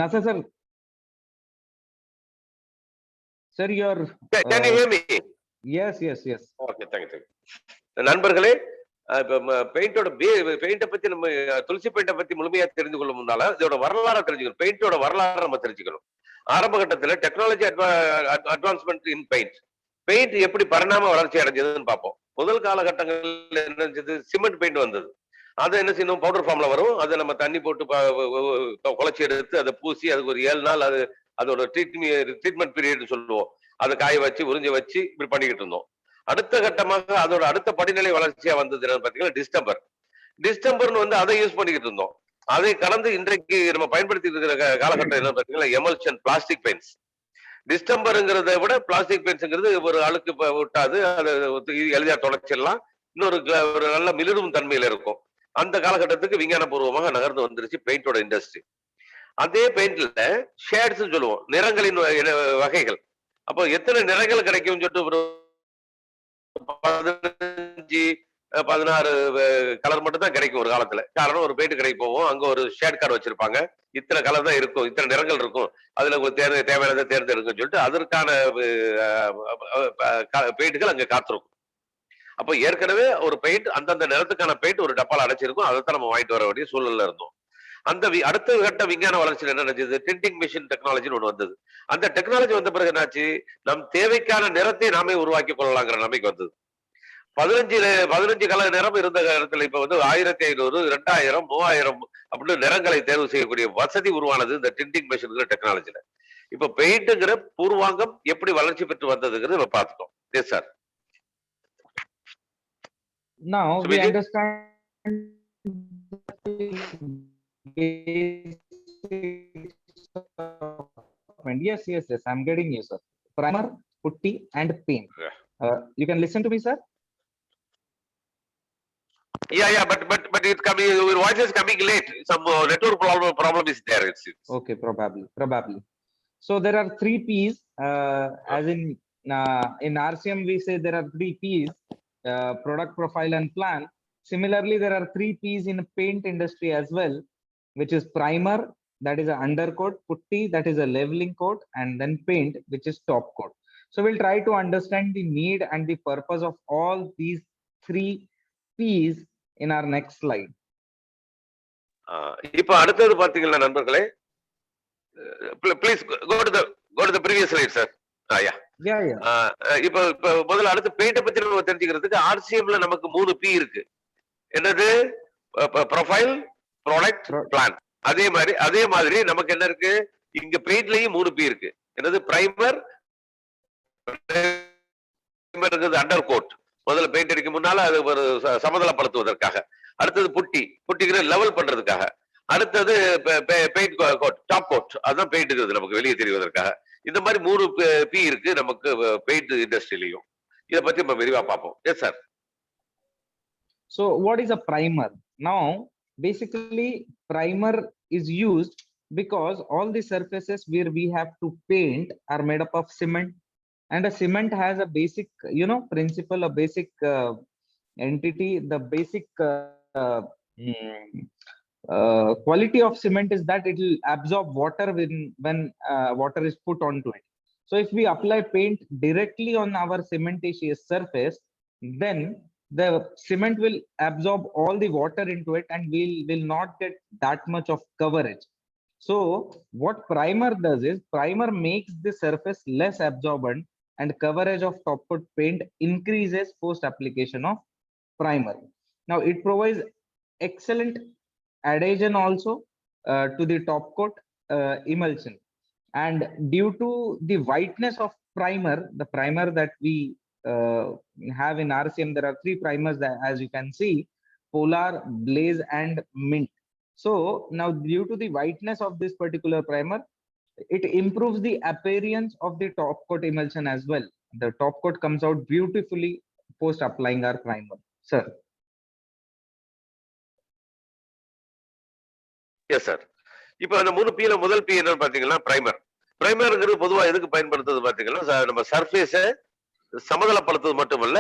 Nasa sir, sir, your Can you hear me? yes. Okay, thank you. நண்பர்களே, இப்ப paint பத்தி நம்ம துளசி paint பத்தி முழுமையா தெரிந்து கொள்ள முன்னால இதோட வரலாறு தெரிஞ்சுக்கணும். பெயிண்டோட வரலாறு நம்ம தெரிஞ்சுக்கணும். ஆரம்ப கட்டத்துல டெக்னாலஜி அட்வான்ஸ்மெண்ட் இன் பெயிண்ட் எப்படி பரிணாம வளர்ச்சி அடைஞ்சதுன்னு பார்ப்போம். முதல் காலகட்டங்கள்ல என்ன செஞ்சது, சிமெண்ட் பெயிண்ட் வந்தது. அதை என்ன செய்யணும், பவுடர் ஃபார்ம்ல வரும். அதை நம்ம தண்ணி போட்டு குழச்சி எடுத்து அதை பூசி அதுக்கு ஒரு 7 நாள் அதோட ட்ரீட்மெண்ட் பீரியட் சொல்லுவோம். அதை காய வச்சு உறிஞ்ச வச்சு இப்படி பண்ணிக்கிட்டு இருந்தோம். அடுத்த கட்டமாக அதோட அடுத்த படிநிலை வளர்ச்சியா வந்தது பாத்தீங்கன்னா டிஸ்டம்பர்னு வந்து அதை யூஸ் பண்ணிக்கிட்டு இருந்தோம். அதை கடந்து இன்றைக்கு நம்ம பயன்படுத்தி இருக்கிற காலகட்டம் என்ன பாத்தீங்கன்னா எமல்ஷன் பிளாஸ்டிக் பெயிண்ட்ஸ். டிஸ்டம்பருங்கிறத விட பிளாஸ்டிக் பெயிண்ட்ஸ்ங்கிறது ஒரு அழுக்கு விட்டாது, அதை எளிதா தொடச்சிடலாம், இன்னொரு ஒரு நல்ல மிளிரும் தன்மையில இருக்கும். அந்த காலகட்டத்துக்கு விஞ்ஞான பூர்வமாக நகர்ந்து வந்துருச்சு பெயிண்டோட இண்டஸ்ட்ரி. அதே பெயிண்ட்ல ஷேட்ஸ் சொல்லுவோம், நிறங்களின் வகைகள். அப்போ எத்தனை நிறங்கள் கிடைக்கும் சொல்லிட்டு ஒரு 15 16 கலர் மட்டும் தான் கிடைக்கும் ஒரு காலத்துல. காரணம், ஒரு பெயிண்ட் கடைக்கு போவோம், அங்க ஒரு ஷேட் கார்டு வச்சிருப்பாங்க, இத்தனை கலர் தான் இருக்கும், இத்தனை நிறங்கள் இருக்கும், அதுல தேவையானதை தேர்ந்தெடுக்குன்னு சொல்லிட்டு அதற்கான பெயிண்ட்கள் அங்க காத்திருக்கும். அப்ப ஏற்கனவே ஒரு பெயிண்ட் அந்தந்த நிறத்துக்கான பெயிண்ட் ஒரு டப்பால அடைச்சிருக்கும், அதை தான் நம்ம வாங்கிட்டு வர வேண்டிய சூழல்ல இருந்தோம். அந்த அடுத்த கட்ட விஞ்ஞான வளர்ச்சியில் என்ன நடந்தது, டிண்டிங் மிஷின் டெக்னாலஜின்னு ஒண்ணு வந்தது. அந்த டெக்னாலஜி வந்த பிறகு என்னாச்சு, நம் தேவைக்கான நிறத்தை நாமே உருவாக்கி கொள்ளலாங்கிற நம்பிக்கை வந்தது. 15 கலர் நிறம் இருந்த இடத்துல இப்ப வந்து 1500, 2000, 3000 அப்படின்னு நிறங்களை தேர்வு செய்யக்கூடிய வசதி உருவானது இந்த டிண்டிங் மிஷின்ங்கிற டெக்னாலஜில. இப்ப பெயிண்ட்ங்கிற பூர்வாங்கம் எப்படி வளர்ச்சி பெற்று வந்ததுங்கிறது நம்ம பார்த்துட்டோம். S sir. Now we Subhijit? understand yes, I'm getting you, sir. Primer, putty and paint. You can listen to me, sir. Yeah, but it's coming, your voice is coming late. Some network problem is there, it seems. Okay, probably. So there are 3 P's, as in RCM we say there are 3 P's, product profile and plan. Similarly, there are 3 P's in paint industry as well, which is primer, that is an undercoat, putty, that is a leveling coat, and then paint, which is top coat. So we'll try to understand the need and the purpose of all these 3 P's in our next slide. இப்ப அடுத்தது பாத்தீங்கன்னா நண்பர்களே, please go to the previous slide, sir. Yeah. இப்ப முதல்ல அடுத்து paint பத்தி நம்ம தெரிஞ்சுக்கிறதுக்கு ஆர்சிஎம்ல நமக்கு 3 P இருக்கு. என்னது, ப்ரொஃபைல், ப்ராடக்ட், பிளான். அதே மாதிரி நமக்கு என்ன இருக்கு, இங்க பெயிண்ட்லயும் 3 P இருக்கு. என்னது, பிரைமர், அண்டர் கோட், முதல்ல பெயிண்ட் அடிக்கும் முன்னால அது ஒரு சமதளப்படுத்துவதற்காக. அடுத்தது புட்டிங்கிற லெவல் பண்றதுக்காக. அடுத்தது பெயிண்ட் கோட், டாப் கோட், அதுதான் பெயிண்ட் நமக்கு வெளியே தெரிவதற்காக. இந்த மாதிரி 3 P இருக்கு நமக்கு பெயிண்ட் இண்டஸ்ட்ரியிலையும். இத பத்தி நம்ம விரிவா பார்ப்போம். S sir. So what is a primer? Now basically primer is used because all the surfaces where we have to paint are made up of cement, and a cement has a basic principle, a basic entity. The basic quality of cement is that it will absorb water when water is put onto it. So if we apply paint directly on our cementitious surface, then the cement will absorb all the water into it and will not get that much of coverage. So what primer does is, primer makes the surface less absorbent and coverage of top coat paint increases post application of primer. Now it provides excellent adhesion also to the top coat emulsion, and due to the whiteness of primer, the primer that we have in RCM, there are 3 primers that, as you can see, Polar, Blaze and Mint. So now due to the whiteness of this particular primer, it improves the appearance of the top coat emulsion as well. The top coat comes out beautifully post applying our primer. Sir. Yes sir. இப்ப அந்த 3 Pல முதல் P என்னன்னு பாத்தீங்கன்னா primer. பிரைமர்ங்கிறது பொதுவா எதுக்கு பயன்படுத்துறது பாத்தீங்கன்னா, நம்ம சர்ஃபேஸ சமதளப்படுத்துவது மட்டுமல்ல,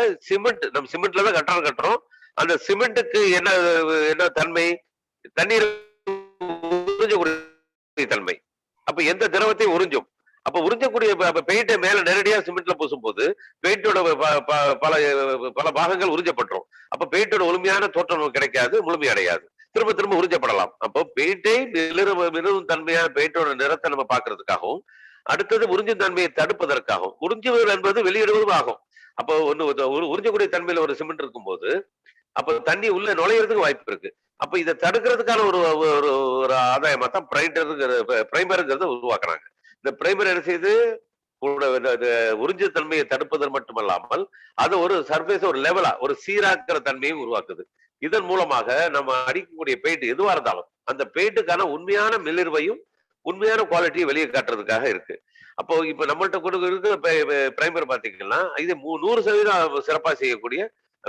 நம்ம சிமெண்ட்ல தான் கட்டடம் கட்டுறோம். அந்த சிமெண்ட்டுக்கு என்ன தன்மை? தண்ணீர் உறிஞ்சக்கூடிய தன்மை. அப்ப எந்த திரவத்தையும் உறிஞ்சும். அப்ப உறிஞ்சக்கூடிய பெயிண்ட மேல நேரடியா சிமெண்ட்ல பூசும்போது பெயிண்டோட பல பல பாகங்கள் உறிஞ்சப்பட்டுரும். அப்ப பெயிண்டோட முழுமையான தோற்றம் கிடைக்காது, முழுமையடையாது. திரும்ப திரும்ப உறிஞ்சப்படலாம். அப்போ பெயிண்டை மிகவும் தன்மையான பெயிண்டோட நிறத்தை நம்ம பார்க்கறதுக்காகவும், அடுத்தது உறிஞ்சும் தன்மையை தடுப்பதற்காகவும், உறிஞ்சுவது என்பது வெளியிடுவதும் ஆகும். அப்போ உறிஞ்சக்கூடிய தன்மையில ஒரு சிமெண்ட் இருக்கும்போது, அப்ப தண்ணி உள்ள நுழையிறதுக்கு வாய்ப்பு இருக்கு. அப்ப இதை தடுக்கிறதுக்கான ஒரு ஒரு ஒரு ஆதாயமா தான் பிரைமருங்கிறத உருவாக்குறாங்க. இந்த பிரைமர் என்ன செய்யுது? உறிஞ்சு தன்மையை தடுப்பது மட்டுமல்லாமல் அது ஒரு சர்ஃபேஸ் ஒரு லெவலா ஒரு சீராக்கிற தன்மையும் உருவாக்குது. இதன் மூலமாக நம்ம அடிக்கக்கூடிய பெயிண்ட் எதுவா இருந்தாலும் அந்த பெயிண்ட்டுக்கான உண்மையான மெல்லிர்வையும் உண்மையான குவாலிட்டியை வெளியே காட்டுறதுக்காக இருக்கு. அப்போ இப்ப நம்மள்ட்ட இருக்கிற பிரைமர் பாத்தீங்கன்னா இது 100% சிறப்பா செய்யக்கூடிய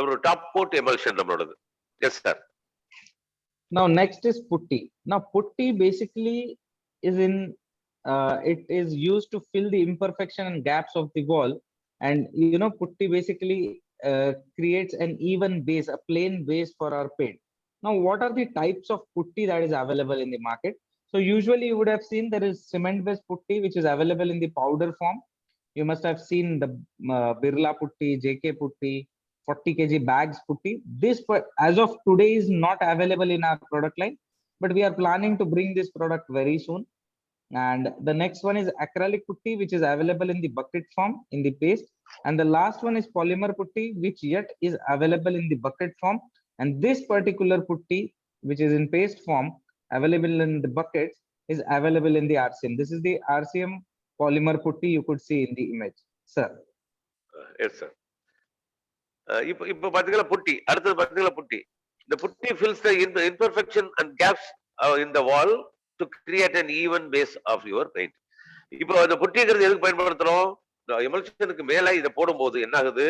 ஒரு டாப் கோட் எமல்ஷன் நம்மளோடது. Yes sir. Now next is putty. Now putty basically is it is used to fill the imperfection and gaps of the wall, and putty basically creates an even base, a plain base for our paint. Now what are the types of putty that is available in the market? So usually you would have seen there is cement based putty which is available in the powder form. You must have seen the Birla putty, JK putty, 40 kg bags putty. This as of today is not available in our product line, but we are planning to bring this product very soon. And the next one is acrylic putty, which is available in the bucket form in the paste. And the last one is polymer putty, which yet is available in the bucket form. And this particular putty, which is in paste form, available in the buckets, is available in the RCM. This is the RCM polymer putty you could see in the image, sir. Yes, sir. இப்ப பாத்தீங்கன்னா புட்டி, அடுத்தது பாத்தீங்கன்னா புட்டி. The putty fills the imperfection and gaps in the wall to create an even base of your paint. இப்போ அந்த புட்டிங்கிறது எதுக்கு பயன்படுத்துறோம்? எமல்ஷனுக்கு மேல இதை போடும்போது என்ன ஆகுது?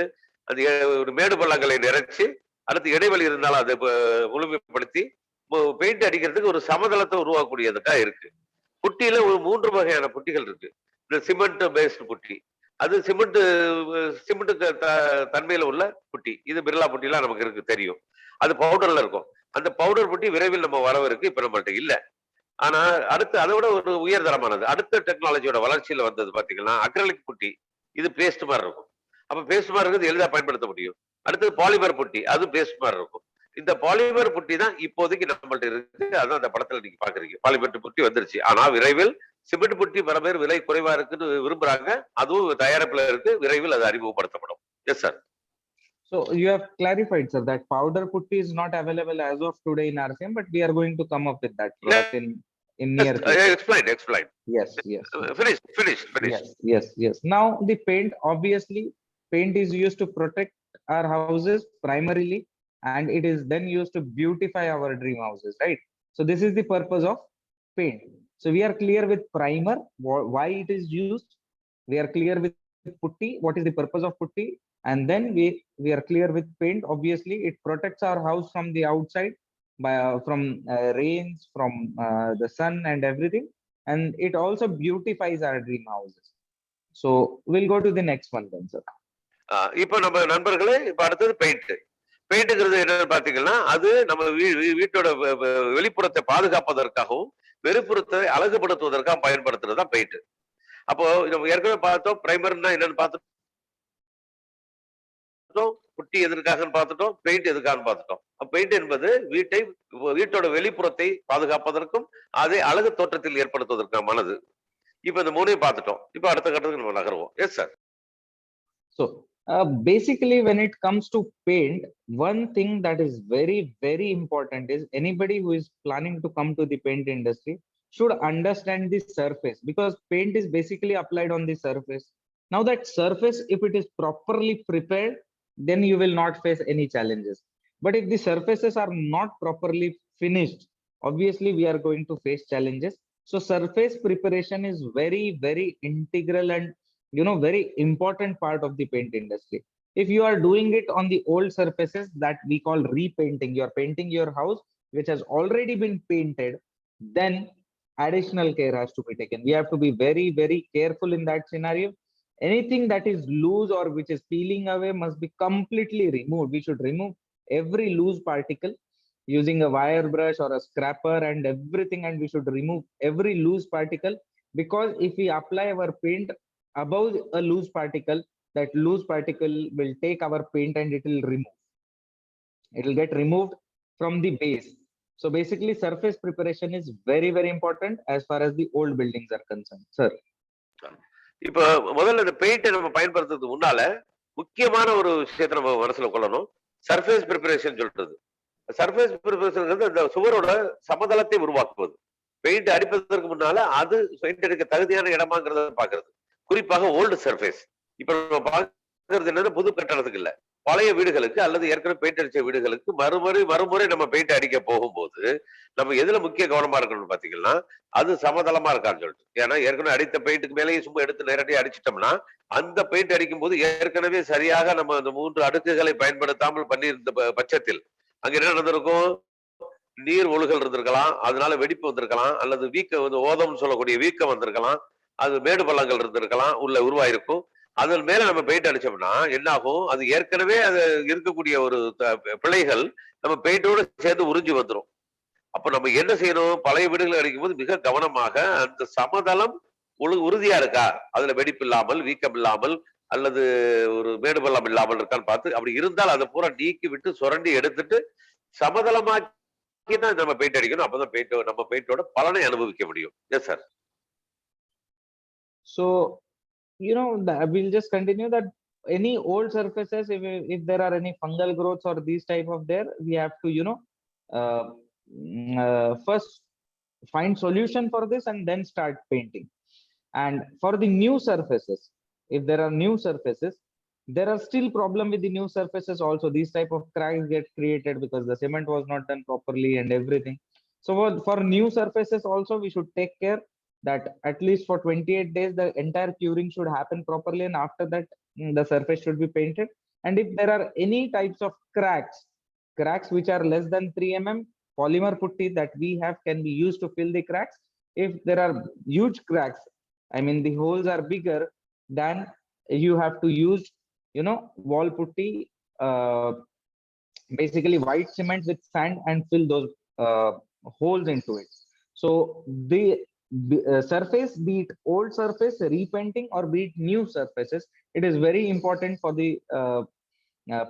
அது ஒரு மேடு பள்ளங்களை நிறைச்சு அடுத்து இடைவெளி இருந்தாலும் அதை முழுமைப்படுத்தி பெயிண்ட் அடிக்கிறதுக்கு ஒரு சமதளத்தை உருவாக்கக்கூடியதுக்கா இருக்கு. புட்டியில ஒரு 3 வகையான புட்டிகள் இருக்கு. இந்த சிமெண்ட் பேஸ்ட் புட்டி, அது சிமெண்ட் தன்மையில உள்ள புட்டி. இது பிர்லா புட்டிலாம் நமக்கு இருக்கு தெரியும். அது பவுடர்ல இருக்கும். அந்த பவுடர் புட்டி விரைவில் நம்ம வரவிருக்கு, இப்ப நம்மள்ட்ட இல்ல. ஆனா அடுத்து அதை விட ஒரு உயர்தரமானது அடுத்த டெக்னாலஜியோட வளர்ச்சியில வந்தது பாத்தீங்கன்னா அக்ரலிக் புட்டி. இது பேஸ்ட் மாதிரி இருக்கும். அப்ப பேஸ்ட் மாதிரி இருக்கிறது எளிதா பயன்படுத்த முடியும். அடுத்தது பாலிமர் புட்டி, அது பேஸ்ட் மாதிரி இருக்கும். இந்த பாலிமர் புட்டி தான் இப்போதைக்கு நம்மள்ட்ட இருக்கு. அதான் அந்த படத்துல நீங்க பாக்குறீங்க, பாலிமர் புட்டி வந்துருச்சு. ஆனா விரைவில் சிமெண்ட் புட்டி பல பேர் விலை குறைவா இருக்குன்னு விரும்புறாங்க. அதுவும் தயாரிப்புல இருக்கு, விரைவில் அது அறிமுகப்படுத்தப்படும். S sir. So you have clarified, sir, that powder putty is not available as of today in RCM, but we are going to come up with that product in near future. Explain. Yes. Finish. Yes. Now the paint, obviously, paint is used to protect our houses primarily, and it is then used to beautify our dream houses, right? So this is the purpose of paint. So we are clear with primer, why it is used. We are clear with putty, what is the purpose of putty. And then we are clear with paint. Obviously it protects our house from the outside from rains, from the sun and everything, and it also beautifies our dream houses. So we'll go to the next one then, sir. இப்போ நம்ம நண்பர்களே, இப்ப அடுத்தது பெயிண்ட்ங்கிறது என்னன்னு பாத்தீங்கன்னா அது நம்ம வீட்டோட வெளிப்புறத்தை பாதுகாப்பதற்காகவும் வெளிப்புறத்தை அழகுபடுத்துவதற்காக பயன்படுத்துறது தான் பெயிண்ட். அப்போ நம்ம ஏற்கனவே பார்த்தோம் பிரைமர்னா என்னன்னு பார்த்துட்டோம், புட்டி எதற்காகன்னு பார்த்துட்டோம், பெயிண்ட் எதுக்காகன்னு பார்த்துட்டோம். பெயிண்ட் என்பது வீட்டோட வெளிப்புறத்தை பாதுகாப்பதற்கும் அதை அழகு தோற்றத்தில் ஏற்படுத்துவதற்கானது. இப்ப இந்த 3ஐயும் பார்த்துட்டோம். இப்ப அடுத்த கட்டத்துக்கு நம்ம நகருவோம். Yes sir. So basically when it comes to paint, one thing that is very, very important is anybody who is planning to come to the paint industry should understand the surface, because paint is basically applied on the surface. Now that surface, if it is properly prepared, then you will not face any challenges. But if the surfaces are not properly finished, obviously we are going to face challenges. So surface preparation is very, very integral and very important part of the paint industry. If you are doing it on the old surfaces, that we call repainting, you are painting your house which has already been painted, then additional care has to be taken. We have to be very, very careful in that scenario. Anything that is loose or which is peeling away must be completely removed. We should remove every loose particle using a wire brush or a scraper and everything, and we should remove every loose particle, because if we apply our paint above a loose particle, that loose particle will take our paint and it will get removed from the base. So basically surface preparation is very, very important as far as the old buildings are concerned. Sir. இப்ப முதல்ல இந்த paint நம்ம பயன்படுத்துறதுக்கு முன்னால முக்கியமான ஒரு விஷயத்தை நம்ம மனசுல கொள்ளணும். சர்ஃபேஸ் ப்ரிப்பரேஷன் சொல்றது. சர்ஃபேஸ் ப்ரிப்பரேஷன் அந்த சுவரோட சமதளத்தை உருவாக்குவது. பெயிண்ட் அடிப்பதற்கு முன்னால அது பெயிண்ட் அடிக்க தகுதியான இடமாங்கிறத பாக்குறது. குறிப்பாக ஓல்டு சர்ஃபேஸ். இப்ப நம்ம பாக்குறது என்னன்னா புது கட்டடத்துக்கு இல்ல, பழைய வீடுகளுக்கு அல்லது ஏற்கனவே பெயிண்ட் அடிச்ச வீடுகளுக்கு மறுமுறை நம்ம பெயிண்ட் அடிக்க போகும்போது நம்ம எதுல முக்கிய கவனமா இருக்கணும்னு பாத்தீங்கன்னா அது சமதளமா இருக்கான்னு சொல்லிட்டு. ஏன்னா ஏற்கனவே அடித்த பெயிண்ட்டுக்கு மேலேயே சும்மா எடுத்து நேரடியாக அடிச்சிட்டோம்னா அந்த பெயிண்ட் அடிக்கும் போது ஏற்கனவே சரியாக நம்ம அந்த 3 அடுக்குகளை பயன்படுத்தாமல் பண்ணியிருந்த பட்சத்தில் அங்க என்ன நடந்திருக்கும்? நீர் ஒழுகல் இருந்திருக்கலாம், அதனால வெடிப்பு வந்திருக்கலாம், அல்லது வீக்கம் ஓதம்னு சொல்லக்கூடிய வீக்கம் வந்திருக்கலாம், அது மேடு பள்ளங்கள் இருந்திருக்கலாம், உருவாயிருக்கும். அதன் மேல நம்ம பெயிண்ட் அடிச்சோம்னா என்ன ஆகும்? அது ஏற்கனவே அது இருக்கக்கூடிய ஒரு பிழைகள் நம்ம பெயிண்டோட சேர்ந்து உறிஞ்சி வந்துடும். அப்ப நம்ம என்ன செய்யணும்? பழைய வீடுகள் அடிக்கும் போது மிக கவனமாக அந்த சமதளம் உறுதியா இருக்கா, அதுல வெடிப்பு இல்லாமல், வீக்கம் இல்லாமல், அல்லது ஒரு மேடு பள்ளம் இல்லாமல் இருக்கான்னு பார்த்து, அப்படி இருந்தால் அதை பூரா நீக்கி விட்டு சுரண்டி எடுத்துட்டு சமதளமாக்கி தான் நம்ம பெயிண்ட் அடிக்கணும். அப்பதான் நம்ம பெயிண்டோட பலனை அனுபவிக்க முடியும். S sir. So we'll just continue that any old surfaces, if there are any fungal growths or these type of there, we have to first find solution for this and then start painting. And for the new surfaces, if there are new surfaces, there are still problem with the new surfaces also. These type of cracks get created because the cement was not done properly and everything. So for new surfaces also we should take care that at least for 28 days the entire curing should happen properly, and after that the surface should be painted. And if there are any types of cracks which are less than 3 mm, polymer putty that we have can be used to fill the cracks. If there are huge cracks, I mean the holes are bigger, then you have to use wall putty, basically white cement with sand, and fill those holes into it. So the surface, be it old surface repainting or be it new surfaces, it is very important for the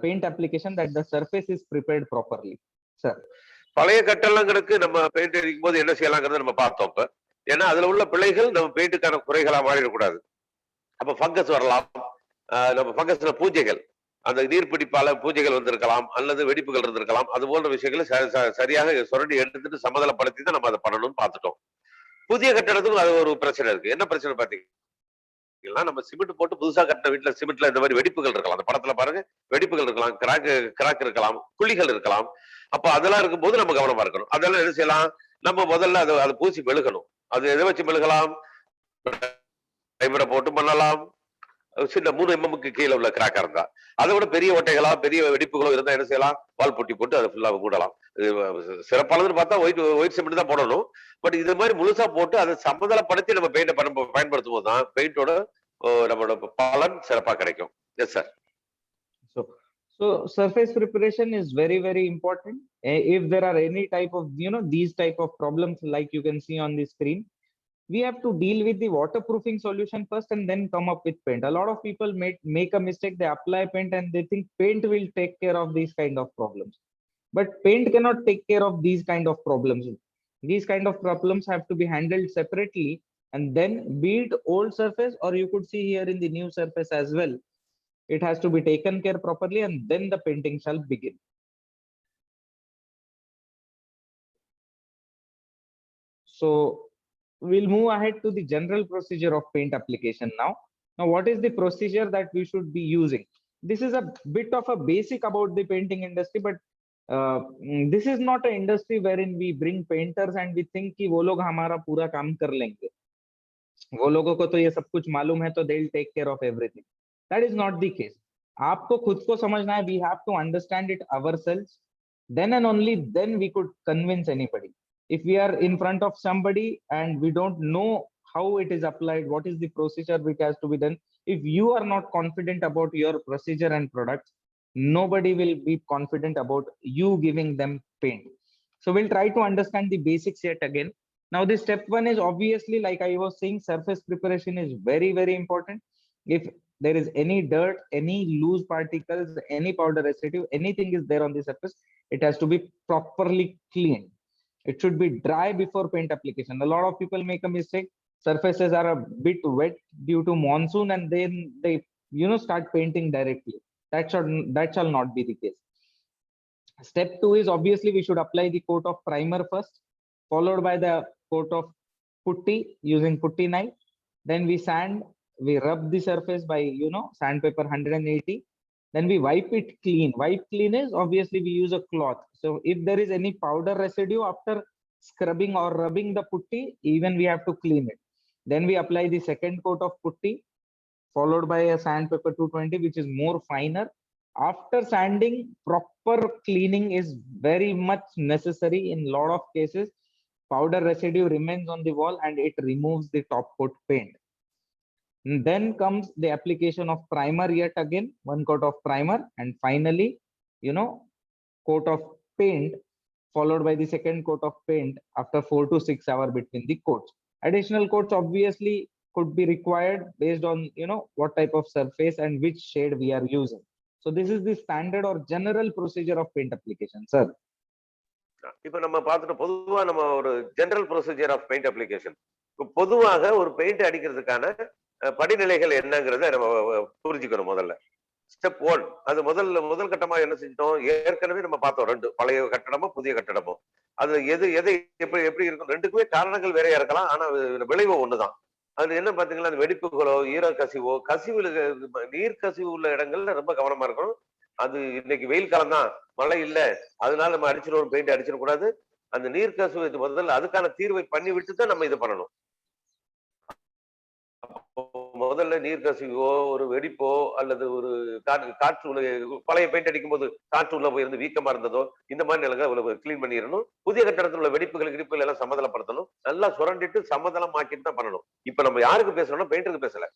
paint application that the surface is prepared properly. Sir. பழைய கட்டடங்களுக்கு நம்ம paint அடிக்கும் போது என்ன செய்யலாங்கிறத நம்ம பார்த்தோம். இப்ப ஏன்னா அதுல உள்ள பிழைகள் நம்ம பெயிண்ட்டுக்கான குறைகளா மாறிடக்கூடாது. அப்ப ஃபங்கஸ் வரலாம், நம்ம ஃபங்கஸ்ல பூஜைகள், அந்த நீர்பிடிப்பால பூஜைகள் வந்திருக்கலாம், அல்லது வெடிப்புகள் இருந்திருக்கலாம். அது போன்ற விஷயங்களை சரியாக சுரண்டி எடுத்துட்டு சமதளப்படுத்தி தான் நம்ம அதை பண்ணணும்னு பார்த்துட்டோம். புதிய கட்டடத்துக்கும் அது ஒரு பிரச்சனை இருக்கு. என்ன பிரச்சனை பாத்தீங்கன்னா, நம்ம சிமெண்ட் போட்டு புதுசா கட்டின வீட்டுல சிமெண்ட்ல இந்த மாதிரி வெடிப்புகள் இருக்கலாம். அந்த படத்துல பாருங்க, வெடிப்புகள் இருக்கலாம், கிராக் இருக்கலாம், குழிகள் இருக்கலாம். அப்ப அதெல்லாம் இருக்கும்போது நம்ம கவனமா இருக்கணும். அதெல்லாம் என்ன செய்யலாம்? நம்ம முதல்ல அதை பூசி மெழுகணும். அது எதை வச்சு மெழுகலாம்? டைமரை போட்டு பண்ணலாம். சின்ன 3 mm கீழே உள்ள கிராக்கா இருந்தா, அதை விட பெரிய ஓட்டைகளா பெரிய வெடிப்புகளோ இருந்தா என்ன செய்யலாம்? வால் புட்டி போட்டு அதை ஃபுல்லா மூடலாம். சிறப்பானதுன்னு பார்த்தா ஒயிட் சிமெண்ட் தான் போடணும். பட் இது மாதிரி முழுசா போட்டு அதை சமதளப்படுத்தி நம்ம பெயிண்ட் பயன்படுத்தும் போதுதான் பெயிண்டோட நம்மளோட பலன் சிறப்பா கிடைக்கும். S sir. So surface preparation is very, very important. If there are any type of these type of problems like you can see on the screen, we have to deal with the waterproofing solution first and then come up with paint. A lot of people make a mistake. They apply paint and they think paint will take care of these kind of problems, but paint cannot take care of these kind of problems. These kind of problems have to be handled separately, and then be it old surface or you could see here in the new surface as well, it has to be taken care properly, and then the painting shall begin. So we'll move ahead to the general procedure of paint application now. Now, what is the procedure that we should be using? This is a bit of a basic about the painting industry, but this is not an industry wherein we bring painters and we think कि वो लोग हमारा पूरा काम कर लेंगे. वो लोगों को तो ये सब कुछ मालूम है, तो they'll take care of everything. That is not the case. आपको खुद को समझना है. We have to understand it ourselves. Then and only then we could convince anybody. if we are in front of somebody and we don't know how it is applied, what is the procedure which has to be done, if you are not confident about your procedure and products, nobody will be confident about you giving them paint. So we'll try to understand the basics yet again. Now this step one is obviously, like I was saying, surface preparation is very, very important. If there is any dirt, any loose particles, any powder residue, anything is there on the surface, it has to be properly cleaned. It should be dry before paint application. A lot of people make a mistake. Surfaces are a bit wet due to monsoon and then they start painting directly. That shall not be the case. Step two is obviously we should apply the coat of primer first, followed by the coat of putty using putty knife. Then we sand, we rub the surface by sandpaper 180. Then we wipe it clean. Wipe clean is obviously we use a cloth. So if there is any powder residue after scrubbing or rubbing the putty, even we have to clean it. Then we apply the second coat of putty, followed by a sandpaper 220, which is more finer. After sanding, proper cleaning is very much necessary. In a lot of cases, powder residue remains on the wall and it removes the top coat paint. And then comes the application of primer yet again, one coat of primer, and finally, coat of paint, followed by the second coat of paint after 4 to 6 hours between the coats. Additional coats obviously could be required based on what type of surface and which shade we are using. So this is the standard or general procedure of paint application, sir. இப்ப நம்ம பார்த்துட்டு பொதுவா நம்ம ஒரு general procedure of paint application, பொதுவாக ஒரு paint அடிக்கிறதுக்கான படிநிலைகள் என்னங்கிறத நம்ம புரிஞ்சுக்கணும். முதல்ல ஸ்டெப் ஒன், அது முதல் கட்டமா என்ன செஞ்சிட்டோம், ஏற்கனவே நம்ம பார்த்தோம். ரெண்டு, பழைய கட்டடமும் புதிய கட்டடமும். அது எதை எப்படி இருக்கும், ரெண்டுக்குமே காரணங்கள் வேறையா இருக்கலாம், ஆனா விளைவு ஒண்ணுதான். அது என்ன பாத்தீங்கன்னா, அந்த வெடிப்புகளோ ஈர கசிவோ, நீர் கசிவு உள்ள இடங்கள்ல ரொம்ப கவனமா இருக்கணும். அது இன்னைக்கு வெயில் காலம் தான், மழை இல்ல, அதனால நம்ம அடிச்சிடும், பெயிண்ட் அடிச்சிடக்கூடாது. அந்த நீர் கசிவு முதல்ல அதுக்கான தீர்வை பண்ணி விட்டு தான் நம்ம இது பண்ணணும். முதல்ல நீர் கசிவோ, ஒரு வெடிப்போ, அல்லது ஒரு காற்று உள்ள, பழைய பெயிண்ட் அடிக்கும் போது காற்று உள்ள போயிருந்து வீக்கமா இருந்ததோ, இந்த மாதிரி நிலங்களை கிளீன் பண்ணிடணும். புதிய கட்டடத்தில் உள்ள வெடிப்புகள் எல்லாம் சமதளப்படுத்தணும். நல்லா சுரண்டிட்டு சமதளம் ஆக்கிட்டு தான் பண்ணணும். இப்ப நம்ம யாருக்கு பேசணும்னா பெயிண்டருக்கு பேசல.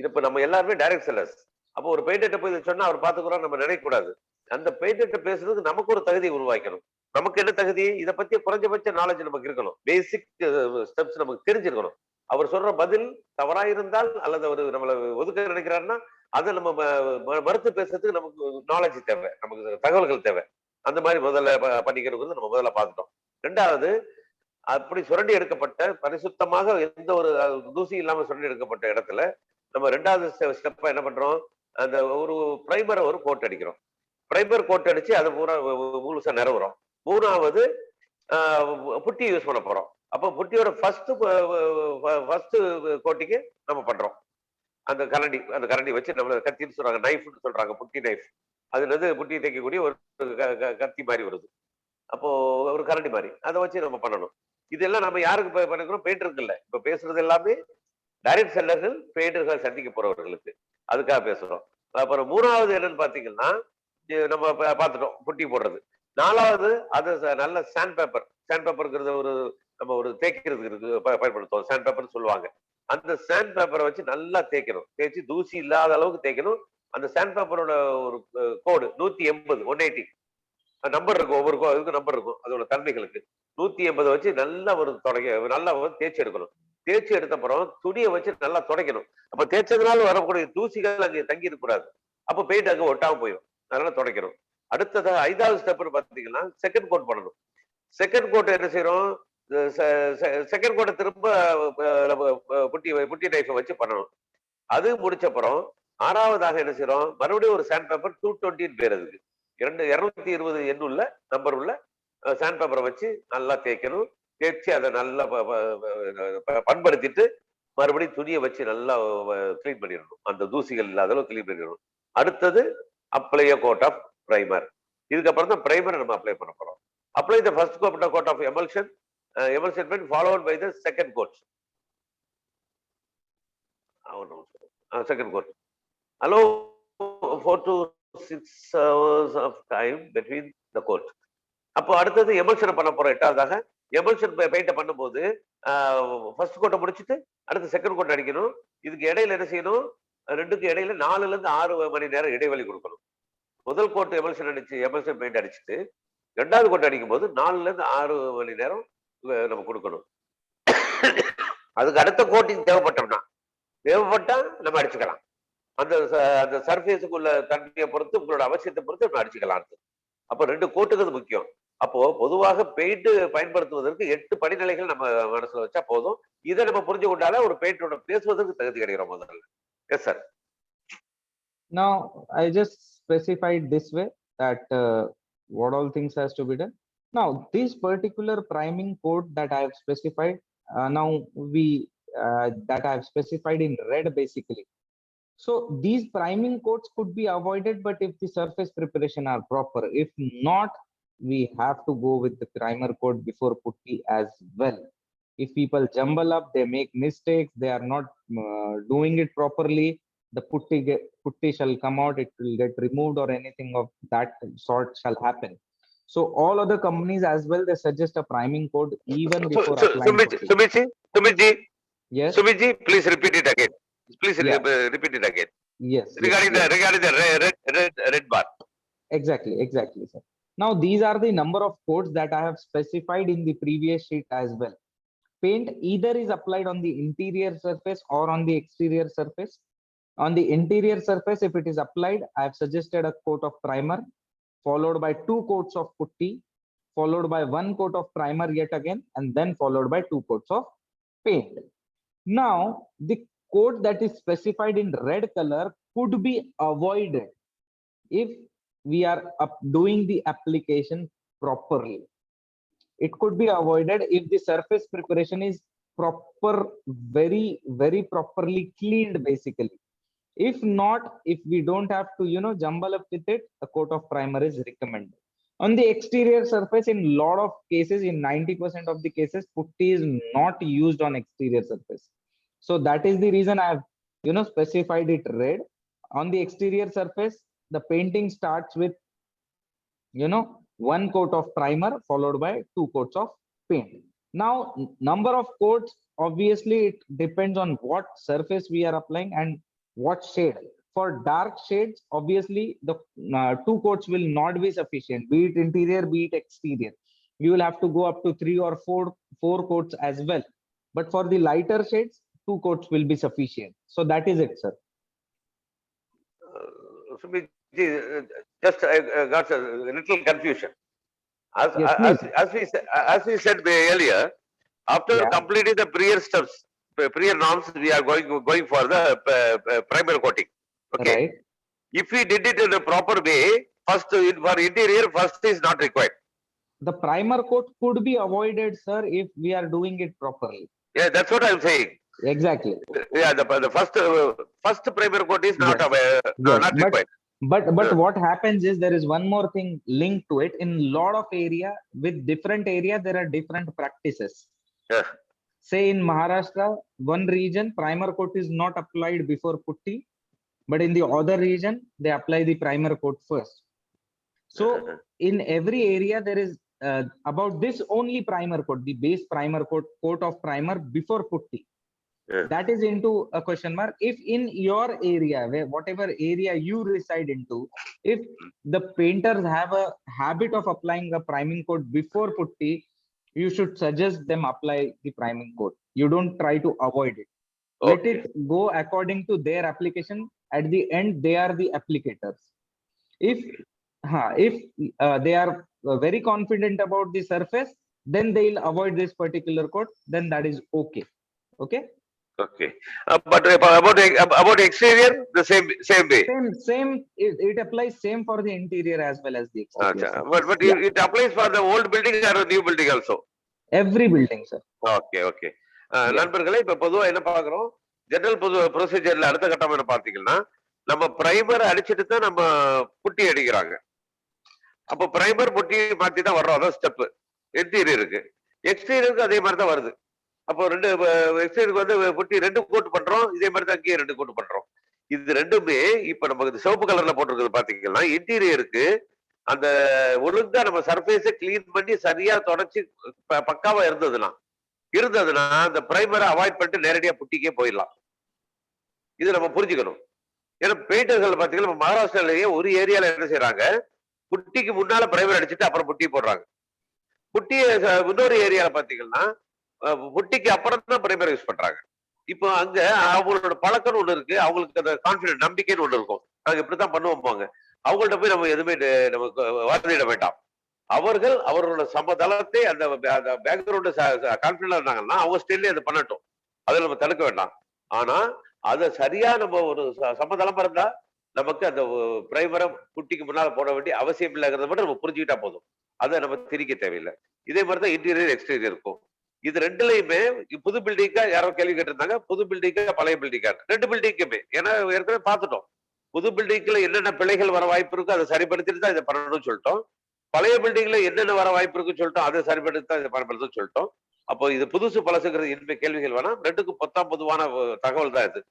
இப்ப நம்ம எல்லாருமே டைரக்ட் செல்லர்ஸ். அப்போ ஒரு பெயிண்டர்ட்ட போய் சொன்னா அவர் பாத்துக்கிறோம் நம்ம நினைக்க கூடாது. அந்த பெயிண்டர்ட்ட பேசுறதுக்கு நமக்கு ஒரு தகுதியை உருவாக்கணும். நமக்கு என்ன தகுதி, இதை பத்தி குறைஞ்சபட்ச நாலேஜ் நமக்கு இருக்கணும். பேசிக் ஸ்டெப்ஸ் நமக்கு தெரிஞ்சிருக்கணும். அவர் சொல்ற பதில் தவறா இருந்தால் அல்லது அவர் நம்மளை ஒதுக்க நினைக்கிறாருன்னா அதை நம்ம மறுத்து பேசுறதுக்கு நமக்கு நாலேஜ் தேவை, நமக்கு தகவல்கள் தேவை. அந்த மாதிரி முதல்ல பண்ணிக்கிறது நம்ம முதல்ல பார்த்துட்டோம். ரெண்டாவது, அப்படி சுரண்டி எடுக்கப்பட்ட பரிசுத்தமாக எந்த ஒரு தூசி இல்லாம சுரண்டி எடுக்கப்பட்ட இடத்துல நம்ம ரெண்டாவது ஸ்டெப்பா என்ன பண்றோம், அந்த ஒரு பிரைமரை ஒரு கோட் அடிக்கிறோம். பிரைமர் கோட் அடிச்சு அதை பூரா முழுசா நிறவுறோம். மூணாவது புட்டி யூஸ் பண்ண போறோம். அப்போ புட்டியோட ஃபர்ஸ்ட் கோட்டிக்கு நம்ம பண்றோம். அந்த கரண்டி வச்சு நம்மள கத்தின்னு சொல்றாங்க, நைஃப்னு சொல்றாங்க, புட்டி நைஃப். அதுல புட்டி தைக்கக்கூடிய ஒரு கத்தி மாதிரி வருது. அப்போ ஒரு கரண்டி மாதிரி அதை வச்சு நம்ம பண்ணணும். இதெல்லாம் நம்ம யாருக்கு பண்ணிக்கிறோம், பெயிண்டருக்கு இல்லை. இப்ப பேசுறது எல்லாமே டைரக்ட் செல்லர்கள், பெயிண்டர்கள் சந்திக்க போறவர்களுக்கு, அதுக்காக பேசுறோம். அப்புறம் மூணாவது என்னன்னு பாத்தீங்கன்னா, நம்ம பார்த்துட்டோம் புட்டி போடுறது. நாலாவது, அது நல்ல சாண்ட் பேப்பர்ங்கிறது நம்ம ஒரு தேய்க்கிறதுக்கு பயன்படுத்துவோம். சாண்ட் பேப்பர்னு சொல்லுவாங்க. அந்த சாண்ட் பேப்பரை வச்சு நல்லா தேய்க்கணும். தேய்ச்சி தூசி இல்லாத அளவுக்கு தேய்க்கணும். அந்த சாண்ட் பேப்பரோட ஒரு கோடு 180, 180 நம்பர் இருக்கும். ஒவ்வொரு இதுக்கு நம்பர் இருக்கும், அதோட தன்மைகளுக்கு. 180 வச்சு நல்லா நல்லா தேய்ச்சி எடுக்கணும். தேய்ச்சி எடுத்த அப்புறம் துணியை வச்சு நல்லா துடைக்கணும். அப்ப தேய்ச்சதுனால வரக்கூடிய தூசிகள் அங்கே தங்கி இருக்கக்கூடாது. அப்ப பெயிண்ட் அங்க ஒட்டாம போயிடும். அதனால துடைக்கணும். அடுத்தது 5வது ஸ்டெப்னு பாத்தீங்கன்னா செகண்ட் கோட் பண்ணணும். செகண்ட் கோட் என்ன செய்யறோம், செகண்ட் கோட்டை திரும்ப புட்டி நைஃபை வச்சு பண்ணணும். அது முடிச்ச அப்புறம் 6வதாக என்ன செய்யறோம், மறுபடியும் ஒரு சாண்ட் பேப்பர் 220 பேர், அதுக்கு 220 எண் உள்ள நம்பர் உள்ள சாண்ட் பேப்பரை வச்சு நல்லா தேய்க்கணும். தேய்ச்சி அதை நல்லா பண்படுத்திட்டு மறுபடியும் துணியை வச்சு நல்லா கிளீன் பண்ணிடணும். அந்த தூசிகள் இல்லாத அளவு கிளீன் பண்ணிடணும். அடுத்தது அப்ளை கோட் ஆஃப் பிரைமர். இதுக்கப்புறம் தான் பிரைமரை நம்ம அப்ளை பண்ண போறோம். Apply the first coat of emulsion paint followed by the second coat. Second coat. Allow 4 to 6 hours of time between the coat. அப்போ அடுத்தது எமல்ஷன் பண்ண போறோம். 8வதாக எமல்ஷன் பெயிண்ட பண்ணும்போது ஃபர்ஸ்ட் கோட்டை முடிச்சுட்டு அடுத்து செகண்ட் கோட்டை அடிக்கணும். இதுக்கு இடையில என்ன செய்யணும், ரெண்டுக்கு இடையில 4ல இருந்து 6 மணி நேரம் இடைவெளி கொடுக்கணும். முதல் கோட்டு எமல்ஷன் பெயிண்ட் அடிச்சுட்டு 2வது கோட்டை அடிக்கும் போது 4ல இருந்து 6 மணி நேரம் நம்ம கொடுக்கணும். அதுக்கு அடுத்த கோட்டிங் தேவைப்பட்டா நம்ம அடிச்சுக்கலாம். அந்த சர்ஃபேஸுக்குள்ள தண்ணியை பொறுத்து உங்களோட அவசியத்தை பொறுத்து நம்ம அடிச்சுக்கலாம். அப்ப 2 கோட்டுகள் முக்கியம். அப்போ பொதுவாக பெயிண்ட் பயன்படுத்துவதற்கு 8 படிநிலைகள் நம்ம மனசுல வச்சா போதும். இதை நம்ம புரிஞ்சு கொண்டால ஒரு பெயிண்டோட பேசுவதற்கு தகுதி கிடைக்கிறோம் முதல்ல. S sir. Now I just specified this way that what all things has to be done. Now this particular priming code that I have specified, now we that I have specified in red basically. So these priming codes could be avoided, but if the surface preparation are proper, if not, we have to go with the primer code before putty as well. If people jumble up, they make mistakes, they are not doing it properly, the putty shall come out, it will get removed or anything of that sort shall happen. So all other companies as well, they suggest a priming code even before applying putty. Sumit Yes. Sumit, please repeat it again. Please repeat it again. Yes. Regarding the red bar. Exactly, sir. Now these are the number of codes that I have specified in the previous sheet as well. Paint either is applied on the interior surface or on the exterior surface. On the interior surface, if it is applied, I have suggested a coat of primer, followed by 2 coats of putty, followed by 1 coat of primer yet again, and then followed by 2 coats of paint. Now, the coat that is specified in red color could be avoided if we are doing the application properly. It could be avoided if the surface preparation is proper, very properly cleaned basically. If not, if we don't have to jumble up with it, a coat of primer is recommended. On the exterior surface, in lot of cases, in 90% of the cases, putty is not used on exterior surface. So that is the reason I have specified it red. On the exterior surface, the painting starts with 1 coat of primer followed by 2 coats of paint. Now number of coats, obviously it depends on what surface we are applying and what shade. For dark shades, obviously the 2 coats will not be sufficient, be it interior, be it exterior. You will have to go up to 3 or 4 coats as well. But for the lighter shades, 2 coats will be sufficient. So that is it, sir. Sumit, just got a little confusion. As we said earlier, after completing the prior norms, we are going for the primer coating. Okay. Right. If we did it in a proper way, first for interior, first is not required. The primer coat could be avoided, sir, if we are doing it properly. Yeah, that's what I'm saying. Exactly. Yeah, the first primer coat is not not required. But what happens is there is one more thing linked to it. In lot of area, with different area, there are different practices. Yeah. Say in Maharashtra, one region primer coat is not applied before putty, but in the other region they apply the primer coat first. So in every area there is about this only primer coat, the base primer coat of primer before putty. That is into a question mark. If in your area, where whatever area you reside into, if the painters have a habit of applying a priming coat before putty, you should suggest them apply the priming coat. You don't try to avoid it. Okay. Let it go according to their application. At the end, they are the applicators. If they are very confident about the surface, then they'll avoid this particular coat. Then that is okay. Okay. Okay, but about exterior, the same way. Same. It applies same for the interior as well as the exterior. But it applies for the old building or new building also. Every building, sir. Okay. நண்பர்களே, இப்ப பொதுவா என்ன பாக்குறோம், general ப்ரொசீஜர்ல அடுத்த கட்டம் என்ன பாத்தீங்கன்னா, நம்ம பிரைமர் அடிச்சிட்டு தான் நம்ம புட்டி அடிக்கிறாங்க. அப்ப பிரைமர் புட்டி மாத்தி தான் வர்றோம். அதான் ஸ்டெப். இன்டீரியருக்கு, எக்ஸ்டீரியருக்கு அதே மாதிரி தான் வருது. அப்போ எக்ஸ்டீரியருக்கு புட்டி 2 கோட் பண்றோம். இதே மாதிரி தான் அங்கேயே 2 கோட் பண்றோம். இது ரெண்டுமே இப்ப நமக்கு சிவப்பு கலர்ல போட்டிருக்கிறது பாத்தீங்கன்னா இன்டீரியருக்கு அந்த ஒழுங்கா நம்ம சர்ஃபேஸை கிளீன் பண்ணி சரியா தொடச்சி பக்காவா இருந்ததுன்னா அந்த பிரைமரை அவாய்ட் பண்ணிட்டு நேரடியா புட்டிக்கே போயிடலாம். இது நம்ம புரிஞ்சுக்கணும். ஏன்னா பெயிண்டர்கள் பாத்தீங்கன்னா மகாராஷ்டிராலேயே ஒரு ஏரியால என்ன செய்யறாங்க, புட்டிக்கு முன்னால பிரைமர் அடிச்சுட்டு அப்புறம் புட்டி போடுறாங்க. புட்டிய இன்னொரு ஏரியால பாத்தீங்கன்னா புட்டிக்கு அப்புறம் தான் பிரைமர் யூஸ் பண்றாங்க. இப்போ அங்க அவங்களோட பழக்கம்னு ஒண்ணு இருக்கு, அவங்களுக்கு அந்த கான்பிடன்ட் நம்பிக்கைன்னு ஒண்ணு இருக்கும். நாங்க இப்படித்தான் பண்ணுவோம்பாங்க. அவங்கள்ட்ட போய் நம்ம எதுவுமே நமக்கு வார்த்தையிட வேண்டாம். அவர்கள் அவரோட சமதளத்தை அந்த பேக்ரவுண்ட் கான்பிடன்டா இருந்தாங்கன்னா அவங்க ஸ்டைல்லே அதை பண்ணட்டும், அதை நம்ம தடுக்க வேண்டாம். ஆனா அதை சரியா நம்ம ஒரு சமதளம் இருந்தா நமக்கு அந்த பிரைமரை குட்டிக்கு முன்னால போட வேண்டிய அவசியம் இல்லைங்கிறத மட்டும் நம்ம புரிஞ்சுக்கிட்டா போதும். அதை நம்ம திரிக்க தேவையில்லை. இதே மாதிரிதான் இன்டீரியர் எக்ஸ்டீரியர் இருக்கும். இது ரெண்டுலயுமே புது பில்டிங்கா யாரோ கேள்வி கேட்டிருந்தாங்க, புது பில்டிங்கா பழைய பில்டிங்கா, ரெண்டு பில்டிங்குமே. ஏன்னா ஏற்கனவே பார்த்துட்டோம், புது பில்டிங்ல என்னென்ன பிழைகள் வர வாய்ப்பு இருக்கோ அதை சரிப்படுத்திட்டு தான் இதை பண்ணணும்னு சொல்லிட்டோம். பழைய பில்டிங்ல என்னென்ன வர வாய்ப்பு இருக்குன்னு சொல்லிட்டோம், அதை சரிப்படுத்தி தான் இதை பண்ணணும்னு சொல்லிட்டோம். அப்போ இது புதுசு பழசுங்கிறது இனிமே கேள்விகள் வேணாம், ரெண்டுக்கும் பொதுவான தகவல் தான் இது.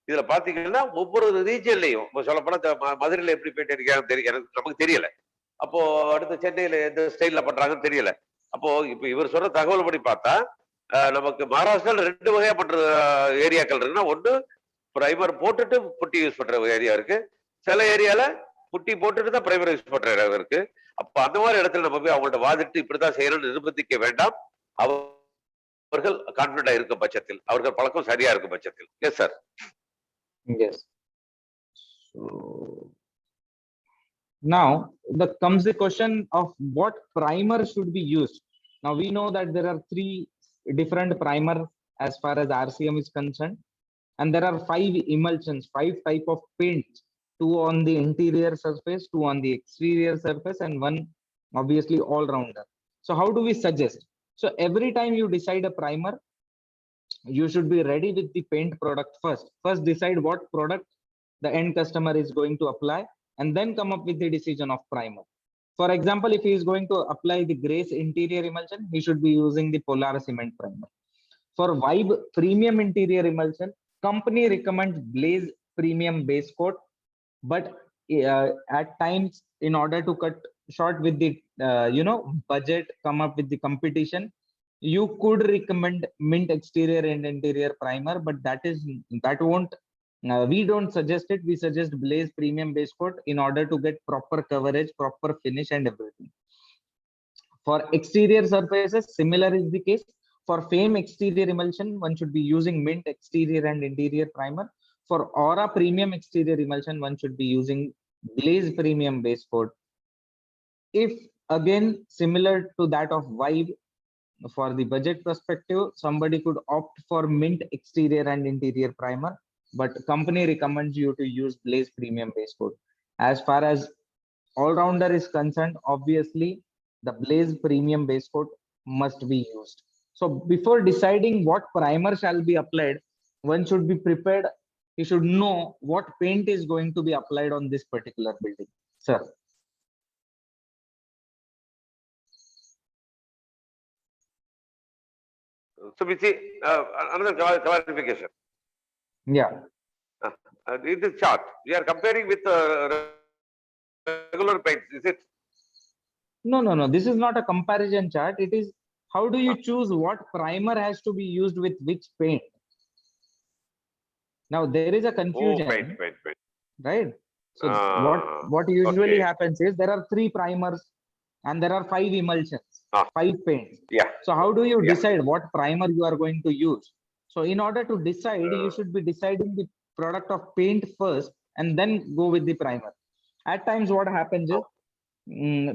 இதுல பாத்தீங்கன்னா ஒவ்வொரு ரீஜன்லயும் சொல்ல போனா மதுரையில எப்படி போயிட்டு இருக்காங்க தெரியும், நமக்கு தெரியல. அப்போ அடுத்த சென்னையில எந்த ஸ்டைல்ல பண்றாங்கன்னு தெரியல. அப்போ இப்ப இவர் சொல்ற தகவல் படி பார்த்தா நமக்கு மகாராஷ்டிரால ரெண்டு வகையா பண்ற ஏரியாக்கள் இருக்குன்னா, ஒண்ணு பிரைமர் போட்டுட்டு புட்டி யூஸ் பண்ற ஏரியா இருக்கு, சில ஏரியால புட்டி போட்டுட்டு தான் பிரைமர் யூஸ் பண்ற இடம் இருக்கு. அப்ப அந்த மாதிரி இடத்துல நம்ம போய் அவங்கள்ட்ட வாதிட்டு இப்படித்தான் செய்யணும்னு நிர்பந்திக்க வேண்டாம். அவர்கள் கான்பிடண்டா இருக்கும் பட்சத்தில், அவர்கள் பழக்கம் சரியா இருக்கும் பட்சத்தில். Yes sir. Yes. So now comes the question of what primer should be used. Now we know that there are 3 different primer as far as RCM is concerned, and there are 5 emulsions, 5 type of paint, 2 on the interior surface, 2 on the exterior surface, and 1 obviously all rounder. So how do we suggest? So every time you decide a primer, you should be ready with the paint product first. First decide what product the end customer is going to apply, and then come up with the decision of primer. For example, if he is going to apply the Grace interior emulsion, he should be using the Polar cement primer. For Vibe premium interior emulsion, company recommends Blaze premium base coat, but at times in order to cut short with the budget, come up with the competition, you could recommend Mint exterior and interior primer, but that won't we don't suggest it. We suggest Blaze premium base coat in order to get proper coverage, proper finish and everything. For exterior surfaces, similar is the case. For Fame exterior emulsion, one should be using Mint exterior and interior primer. For Aura premium exterior emulsion, one should be using Blaze premium base coat. If again similar to that of Vibe, for the budget perspective, somebody could opt for Mint exterior and interior primer, but company recommends you to use Blaze premium base coat. As far as all-rounder is concerned, obviously the Blaze premium base coat must be used. So before deciding what primer shall be applied, one should be prepared. He should know what paint is going to be applied on this particular building. Sir. So we see another clarification. Yeah. In this chart, we are comparing with regular paints, is it? No. This is not a comparison chart. It is how do you choose what primer has to be used with which paint? Now there is a confusion. Oh, paint. Right? So what usually happens is there are 3 primers and there are 5 emulsions, 5 paints. Yeah. So how do you decide what primer you are going to use? So in order to decide, you should be deciding the product of paint first and then go with the primer. At times what happens is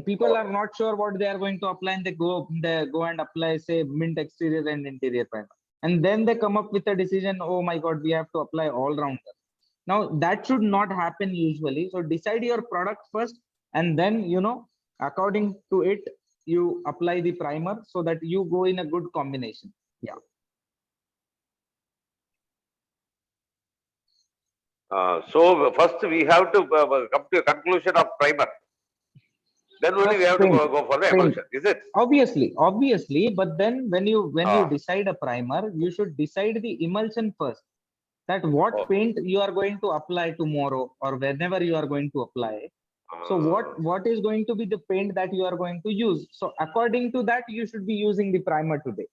people are not sure what they are going to apply, and they go and apply, say, Mint exterior and interior primer, and then they come up with a decision, oh my god, we have to apply all rounder. Now that should not happen usually. So decide your product first, and then according to it you apply the primer so that you go in a good combination. Yeah. So first we have to come to a conclusion of primer. Then only we have to go for the emulsion, is it? Obviously, but then when you decide a primer, you should decide the emulsion first. That what paint you are going to apply tomorrow or whenever you are going to apply. So what is going to be the paint that you are going to use? So according to that, you should be using the primer today.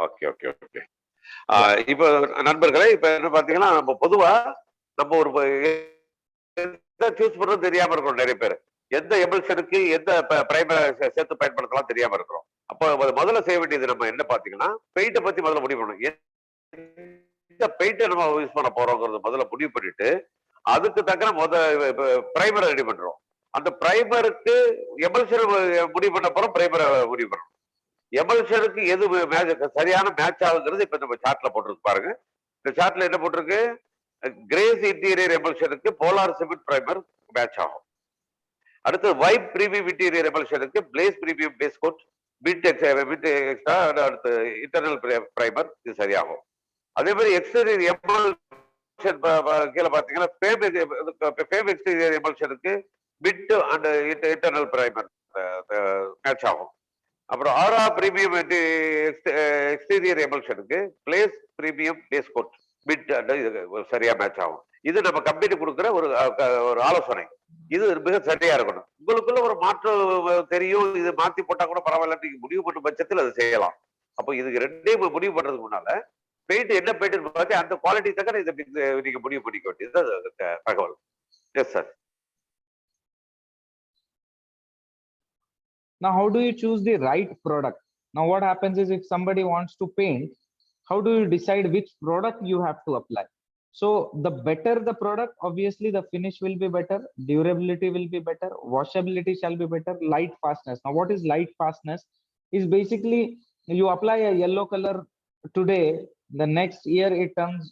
Okay okay okay. இப்போ நண்பர்களே, இப்ப என்ன பாத்தீங்கன்னா, நம்ம பொதுவா நம்ம ஒரு எந்த சூஸ் பண்றது தெரியாம இருக்கிறோம் நிறைய பேர். எந்த எமல்ஷனுக்கு எந்த பிரைமரை சேர்த்து பயன்படுத்தலாம் தெரியாம இருக்கிறோம். அப்போ முதல்ல செய்ய வேண்டியது நம்ம என்ன பாத்தீங்கன்னா, பெயிண்டை பத்தி முதல்ல முடிவு பண்ணணும். எந்த பெயிண்டை நம்ம யூஸ் பண்ண போறோங்கிறது முதல்ல முடிவு பண்ணிட்டு, அதுக்கு தக்க பிரைமரை ரெடி பண்றோம். அந்த பிரைமருக்கு எமல்ஷன் முடிவு பண்ண போறோம், பிரைமரை முடிவு பண்றோம். எமல்ஷனுக்கு எது சரியான மேட்ச் ஆகுங்கிறது இப்ப நம்ம சார்ட்ல போட்டிருக்கு பாருங்க. இந்த சார்ட்ல என்ன போட்டிருக்கு? கிரேஸ் இன்டீரியர் எமல்ஷனுக்கு போலார் சிமெண்ட் பிரைமர் மேட்ச் ஆகும். அடுத்து வைப் பிரீமியம் இன்டீரியர் எமல்ஷனுக்கு Blaze premium base coat mid extra, அடுத்து இன்டர்னல் பிரைமர் இது சரியாகும். அதே மாதிரி எக்ஸ்டீரியர் எமல்ஷன் கீழே பாத்தீங்கன்னா ஃபேம் எக்ஸ்டீரியர் எமல்ஷனுக்கு mid and internal primer match ஆகும். அப்புறம் ஆரா பிரீமியம் எக்ஸ்டீரியர் எமல்ஷனுக்கு Blaze premium base coat mid and சரியா மேட்ச் ஆகும். இது நம்ம கம்பெனி கொடுக்குற ஒரு ஆலோசனை. இது மிக சரியா இருக்கணும். உங்களுக்குள்ள ஒரு மாற்றம் தெரியும், இது மாத்தி போட்டா கூட பரவாயில்ல, நீங்க முடிவு பண்ணும் பட்சத்தில் அதை செய்யலாம். அப்போ இதுக்கு ரெண்டையும் முடிவு பண்றதுக்கு முன்னால பெயிண்ட் என்ன பெயிண்ட் பார்த்து அந்த குவாலிட்டி தக்க நீங்க முடிவு பண்ணிக்க வேண்டியது தகவல். S sir. Now, how do you choose the right product? Now, what happens is if somebody wants to paint, how do you decide which product you have to apply? So the better the product, obviously the finish will be better, durability will be better, washability shall be better, light fastness. Now, what is light fastness? Is basically you apply a yellow color today, the next year it turns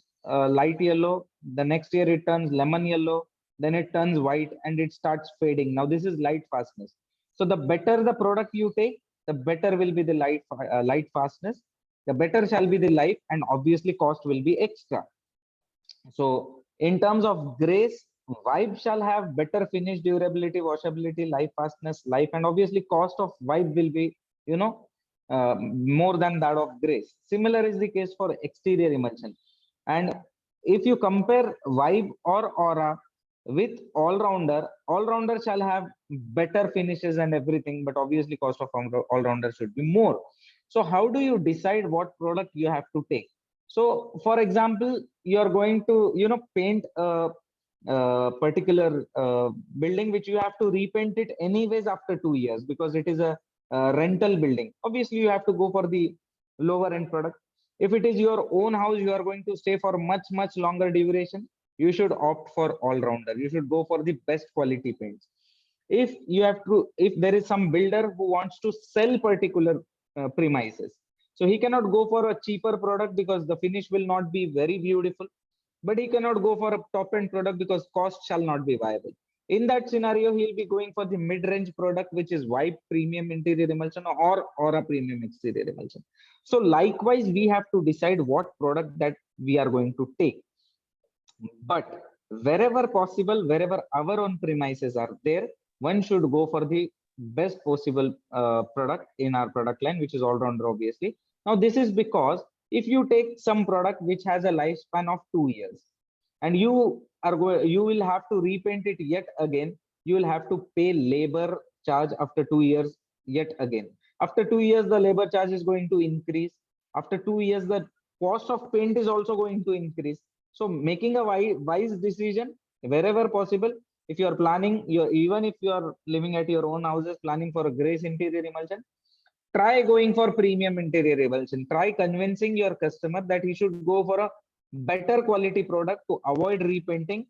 light yellow, the next year it turns lemon yellow, then it turns white and it starts fading. Now, this is light fastness. So the better the product you take, the better will be the light fastness, the better shall be the life, and obviously cost will be extra. So in terms of grace, Vibe shall have better finish, durability, washability, life fastness, life, and obviously cost of Vibe will be, more than that of grace. Similar is the case for exterior emulsion. And if you compare Vibe or Aura with all-rounder shall have better finishes and everything, but obviously cost of all-rounder should be more. So how do you decide what product you have to take? So for example, you are going to paint a particular building which you have to repaint it anyways after 2 years because it is a rental building. Obviously you have to go for the lower end product. If it is your own house, you are going to stay for much longer duration, you should opt for all-rounder. You should go for the best quality paints. If there is some builder who wants to sell particular premises, so he cannot go for a cheaper product because the finish will not be very beautiful, but he cannot go for a top-end product because cost shall not be viable. In that scenario, he'll be going for the mid-range product, which is Vibe Premium Interior Emulsion or Aura Premium Exterior Emulsion. So likewise, we have to decide what product that we are going to take. But wherever possible, wherever our own premises are there, one should go for the best possible product in our product line, which is all-rounder, obviously. Now, this is because if you take some product which has a lifespan of 2 years, and you will have to repaint it yet again, you will have to pay labor charge after 2 years yet again. After 2 years, the labor charge is going to increase. After 2 years, the cost of paint is also going to increase. So making a wise decision wherever possible. If you are planning, even if you are living at your own houses, planning for a grace interior emulsion, try going for premium interior emulsion. Try convincing your customer that he should go for a better quality product to avoid repainting.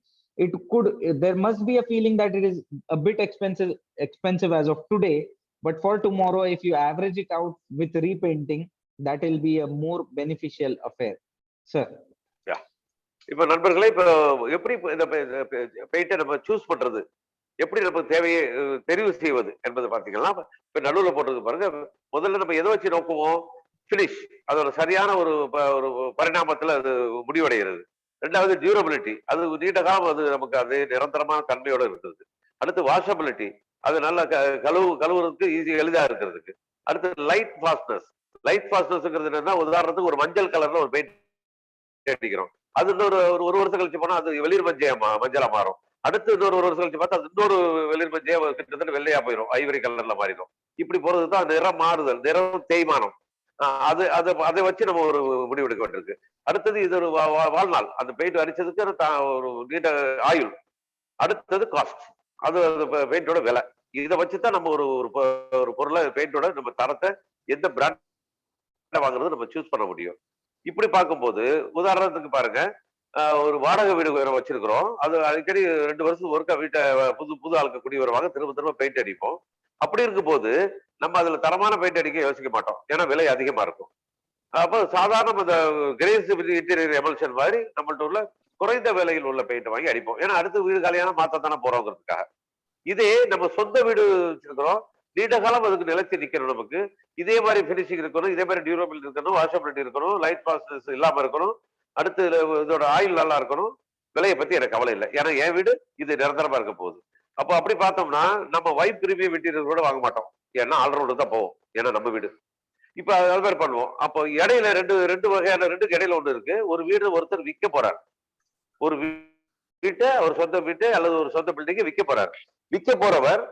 There must be a feeling that it is a bit expensive as of today, but for tomorrow, if you average it out with repainting, that will be a more beneficial affair. Sir. இப்ப நண்பர்களே, இப்ப எப்படி இந்த பெயிண்டை நம்ம choose பண்றது, எப்படி நம்ம தேவையை தெரிவு செய்வது என்பது பாத்தீங்கன்னா, இப்ப நடுவுல போட்டது பாருங்க. முதல்ல நம்ம எதை வச்சு நோக்குவோம்? பினிஷ், அதோட சரியான ஒரு பரிணாமத்துல அது முடிவடைகிறது. ரெண்டாவது டியூரபிலிட்டி, அது நீண்ட காலம் அது நமக்கு அது நிரந்தரமான தன்மையோட இருக்கிறது. அடுத்து வாஷபிலிட்டி, அது நல்ல கழுவுறதுக்கு எளிதா இருக்கிறதுக்கு. அடுத்து லைட் ஃபாஸ்ட்னஸ். லைட் ஃபாஸ்ட்னஸ்ங்கிறது என்னன்னா, உதாரணத்துக்கு ஒரு மஞ்சள் கலர்ல ஒரு பெயிண்ட் அடிக்கிறோம், அது ஒரு வருஷம் கழிச்சு போனா அது வெளிர் மஞ்சளா மாறும். அடுத்து இன்னொரு ஒரு வருஷம் கழிச்சு பார்த்தா அது இன்னொரு வெளிர் கிட்டத்தட்ட வெள்ளையா போயிடும், ஐவரி கலர்ல மாறிடும். இப்படி போறதுதான் நிறம் மாறுதல், நிறம் தேய்மானம். அது அது அதை வச்சு நம்ம ஒரு முடிவு எடுக்க வேண்டியிருக்கு. அடுத்தது இது ஒரு வாழ்நாள், அந்த பெயிண்ட் அடிச்சதுக்கு ஒரு நீண்ட ஆயுள். அடுத்தது காஸ்ட், அது பெயிண்டோட விலை. இதை வச்சுதான் நம்ம ஒரு பொருளை பெயிண்டோட நம்ம தரத்தை எந்த பிராண்ட் வாங்குறது நம்ம சூஸ் பண்ண முடியும். இப்படி பார்க்கும்போது உதாரணத்துக்கு பாருங்க, ஒரு வாடகை வீடு வேற வச்சிருக்கிறோம். அது அடிக்கடி 2 வருஷத்துக்கு ஒருக்கா வீட்டை புது ஆளுக்கு குடி வருவாங்க, திரும்ப திரும்ப பெயிண்ட் அடிப்போம். அப்படி இருக்கும் போது நம்ம அதுல தரமான பெயிண்ட் அடிக்க யோசிக்க மாட்டோம், ஏன்னா விலை அதிகமா இருக்கும். அப்போ சாதாரண இந்த கிரேஸ் இன்டீரியர் எமல்ஷன் மாதிரி நம்மள்ட்ட உள்ள குறைந்த விலையில் உள்ள பெயிண்ட் வாங்கி அடிப்போம், ஏன்னா அடுத்த வீடு காலியான மாத்தத்தானே போறோங்கிறதுக்காக. இதே நம்ம சொந்த வீடு வச்சிருக்கிறோம், நீண்ட காலம் அதுக்கு நிலைச்சு நிக்கணும், நமக்கு இதே மாதிரி பினிஷிங் இருக்கணும், இதே மாதிரி டியூரபிள் இருக்கணும், வாஷபிலிட்டி இருக்கணும், லைட் ப்ராசஸ் இல்லாம இருக்கணும், அடுத்து இதோட ஆயில் நல்லா இருக்கணும். விலையை பத்தி எனக்கு கவலை இல்லை, ஏன்னா என் வீடு இது நிரந்தரமா இருக்க போகுது. அப்போ அப்படி பார்த்தோம்னா நம்ம வைப் பிரீமியம் மெட்டீரியல் கூட வாங்க மாட்டோம், ஏன்னா ஆல்ரவுண்ட் தான் போவோம், ஏன்னா நம்ம வீடு. இப்ப அது மாதிரி பண்ணுவோம். அப்போ இடையில ரெண்டு வகையான, ரெண்டுக்கு இடையில ஒண்ணு இருக்கு. ஒரு வீடு ஒருத்தர் விற்க போறார், ஒரு வீட்டை, ஒரு சொந்த வீட்டை அல்லது ஒரு சொந்த பில்டிங்கை விற்க போறார். விற்க போறவர்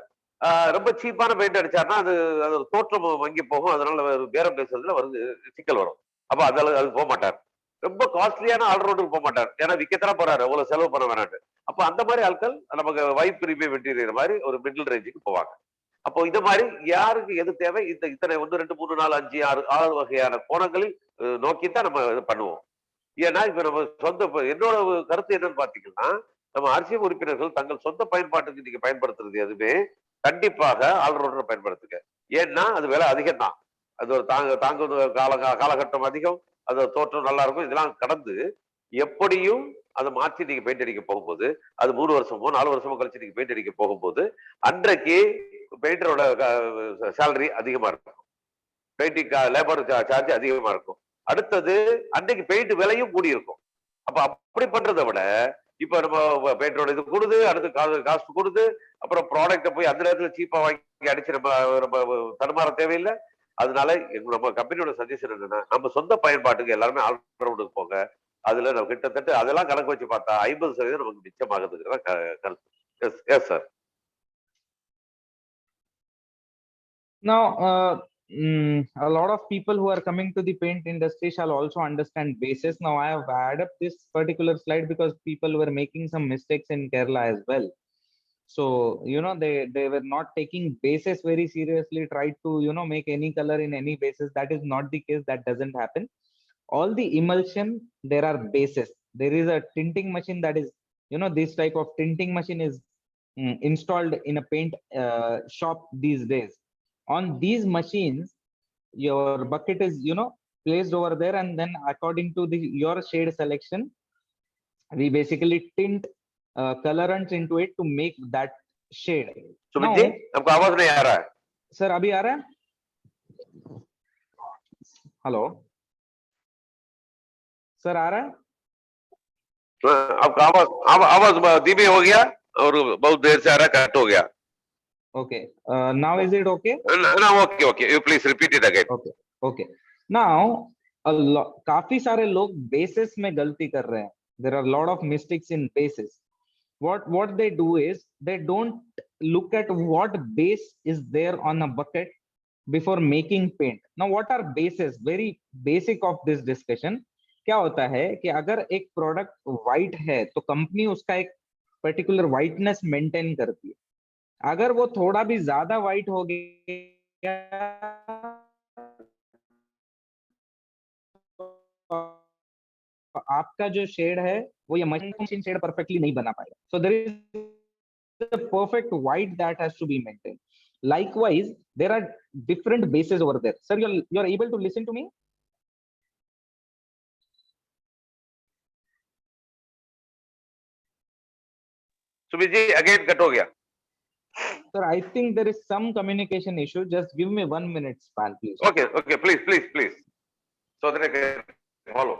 ரொம்ப சீப்பான பெயிண்ட் அடிச்சாருன்னா அது அது ஒரு தோற்றம் வங்கி போகும், அதனால பேரம் பேசுறதுல வந்து சிக்கல் வரும். அப்ப அது போக மாட்டார். ரொம்ப காஸ்ட்லியான ஆல்ரவுண்டருக்கு போக மாட்டார், ஏன்னா விற்கத்தான் போறாரு, அவ்வளவு செலவு பண்ண வேணாட்டு. அப்ப அந்த மாதிரி ஆட்கள் நமக்கு வைப் பிரீமியம் மெட்டீரியல் மாதிரி ஒரு மிடில் ரேஞ்சுக்கு போவாங்க. அப்போ இந்த மாதிரி யாருக்கு எது தேவை, இத்தனை 1 2 3 4 5 6 6 வகையான கோணங்களில் நோக்கித்தான் நம்ம இது பண்ணுவோம். ஏன்னா இப்ப நம்ம என்னோட கருத்து என்னன்னு பாத்தீங்கன்னா, நம்ம அரசியல் உறுப்பினர்கள் தங்கள் சொந்த பயன்பாட்டுக்கு நீங்க பயன்படுத்துறது எதுவுமே கண்டிப்பாக ஆல்ரவுண்டர் பயன்படுத்துங்க. ஏன்னா அது விலை அதிகம் தான், அது ஒரு தாங்கும் காலகட்டம் அதிகம், அது தோற்றம் நல்லா இருக்கும். இதெல்லாம் கடந்து எப்படியும் அதை மாற்றி நீங்க பெயிண்ட் அடிக்க போகும்போது, அது 3 வருஷமோ 4 வருஷமோ கழிச்சு நீங்க பெயிண்ட் அடிக்க போகும்போது அன்றைக்கு பெயிண்டரோட சேலரி அதிகமா இருக்கும், பெயிண்டிங் லேபர் சார்ஜ் அதிகமா இருக்கும். அடுத்தது அன்னைக்கு பெயிண்ட் விலையும் கூடி இருக்கும். அப்ப அப்படி பண்றதை விட இப்ப நம்ம பெயிண்டரோட இது கொடுது, அடுத்து காஸ்ட் கொடுது, அப்புறம் ப்ராடக்ட போய் அந்த நேரத்துல சீப்பா வாங்கி அடிச்சு நம்ம தடுமாற தேவையில்லை. அதனால நம்ம கம்பெனியோட சஜஷன் என்னன்னா, நம்ம சொந்த பயன்பாட்டுக்கு எல்லாருமே ஆல்ரவுண்டுக்கு போங்க. அதுல நம்ம கிட்டத்தட்ட அதெல்லாம் கணக்கு வச்சு பார்த்தா 50% நமக்கு மிச்சமாகுதுங்கிறத கருத்து. S sir. Now, a lot of people who are coming to the paint industry shall also understand basis. Now, I have added up this particular slide because people were making some mistakes in Kerala as well. So, they were not taking basis very seriously, tried to, make any color in any basis. That is not the case. That doesn't happen. All the emulsion, there are bases. There is a tinting machine that is, this type of tinting machine is installed in a paint shop these days. On these machines, your bucket is, placed over there, and then according to your shade selection, we basically tint colorants into it to make that shade. Sumit ji, आपको आवाज नहीं आ रहा है? Sir अभी आ रहा है? Hello sir, आ रहा है? आपका आवाज धीमी हो गया और बहुत देर से आ रहा, कट हो गया. Okay, now is it okay? No, okay, you please repeat it again. Okay. Now, काफी सारे लोग basis में गलती कर रहे हैं. There are a lot of mistakes in basis. What they do is they don't look at what base is there on a bucket before making paint. Now, what are bases? Very basic of this discussion. क्या होता है कि अगर एक product white है तो company उसका एक पर्टिकुलर व्हाइटनेस मेंटेन करती है. अगर वो थोड़ा भी ज्यादा व्हाइट हो गया तो आपका जो शेड है वो ये मशीन शेड परफेक्टली नहीं बना पाएगा. So there is a perfect white that has to be maintained. Likewise, there are different bases over there. Sir, you're able to listen to me? Sumit ji, again cut हो गया. Sir, I think there is some communication issue. Just give me 1 minute span, please. Okay, please. So that I can follow.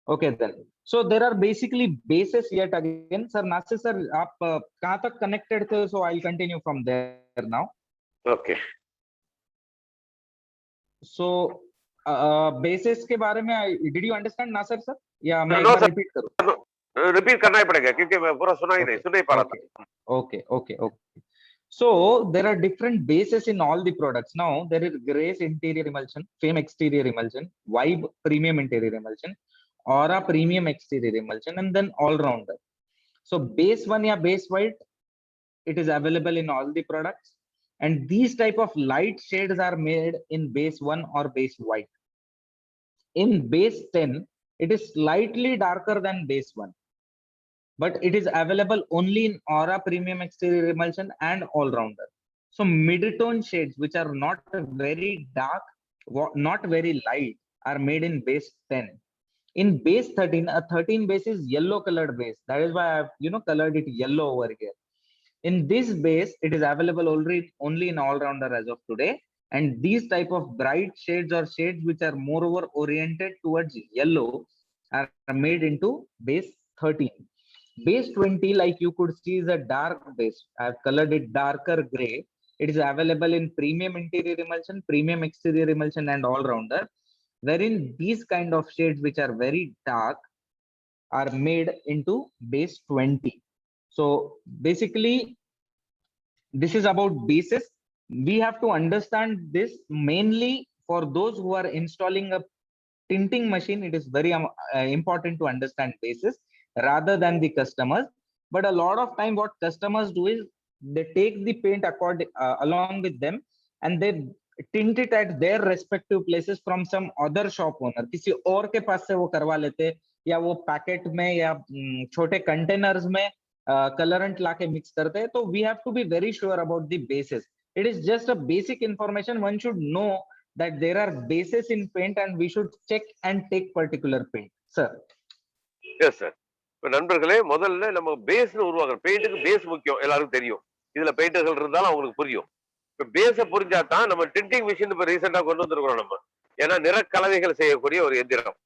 Okay then. So there are basically bases yet again. Sir, Nasir sir, आप कहाँ तक connected थे? So I'll continue from there now. Okay. So basis के बारे में did you understand Nasir sir, या मैं एक No, बार sir. रिपीट करूं? रिपीट करना ही पड़ेगा क्योंकि मैं पूरा सुना ही नहीं, सुन नहीं पा रहा था। Okay. So there are different bases in all the products. Now there is Grace interior emulsion, Fame exterior emulsion, Vibe premium interior emulsion, Aura premium exterior emulsion, and then all rounder. So base one या base white, it is available in all the products, and these type of light shades are made in base one or base white. In base 10, it is slightly darker than base one, but it is available only in Aura premium exterior emulsion and all rounder. So mid-tone shades, which are not very dark, not very light, are made in base 10. In base 13, a 13 base is yellow colored base. That is why I've colored it yellow over here. In this base, it is available only in all rounder as of today. And these type of bright shades or shades which are moreover oriented towards yellow are made into base 13. Base 20, like you could see, is a dark base. I've colored it darker gray. It is available in premium interior emulsion, premium exterior emulsion, and all rounder, wherein these kind of shades which are very dark are made into base 20. So basically, this is about bases. We have to understand this mainly for those who are installing a tinting machine. It is very important to understand bases rather than the customers. But a lot of time what customers do is they take the paint along with them, and they tint it at their respective places from some other shop owner. किसी और के पास से वो करवा लेते, या वो packet में या छोटे कंटेनर्स में कलरेंट लाके मिक्स करते हैं. तो we have to be very sure about the bases. It is just a basic information. One should know that there are bases in paint and we should check and take particular paint. Sir. Yes, sir. இப்ப நண்பர்களே, முதல்ல நம்ம பேஸ்னு உருவாக்குற பெயிண்ட்டுக்கு base முக்கியம், எல்லாருக்கும் தெரியும். இதுல பெயிண்டர்கள் இருந்தாலும் அவங்களுக்கு புரியும். இப்ப பேஸ புரிஞ்சாதான் நம்ம டிண்டிங் மிஷின் இப்ப ரீசெண்டா கொண்டு வந்திருக்கிறோம் நம்ம. ஏன்னா நிறக்கலவைகள் செய்யக்கூடிய ஒரு எந்திரம்.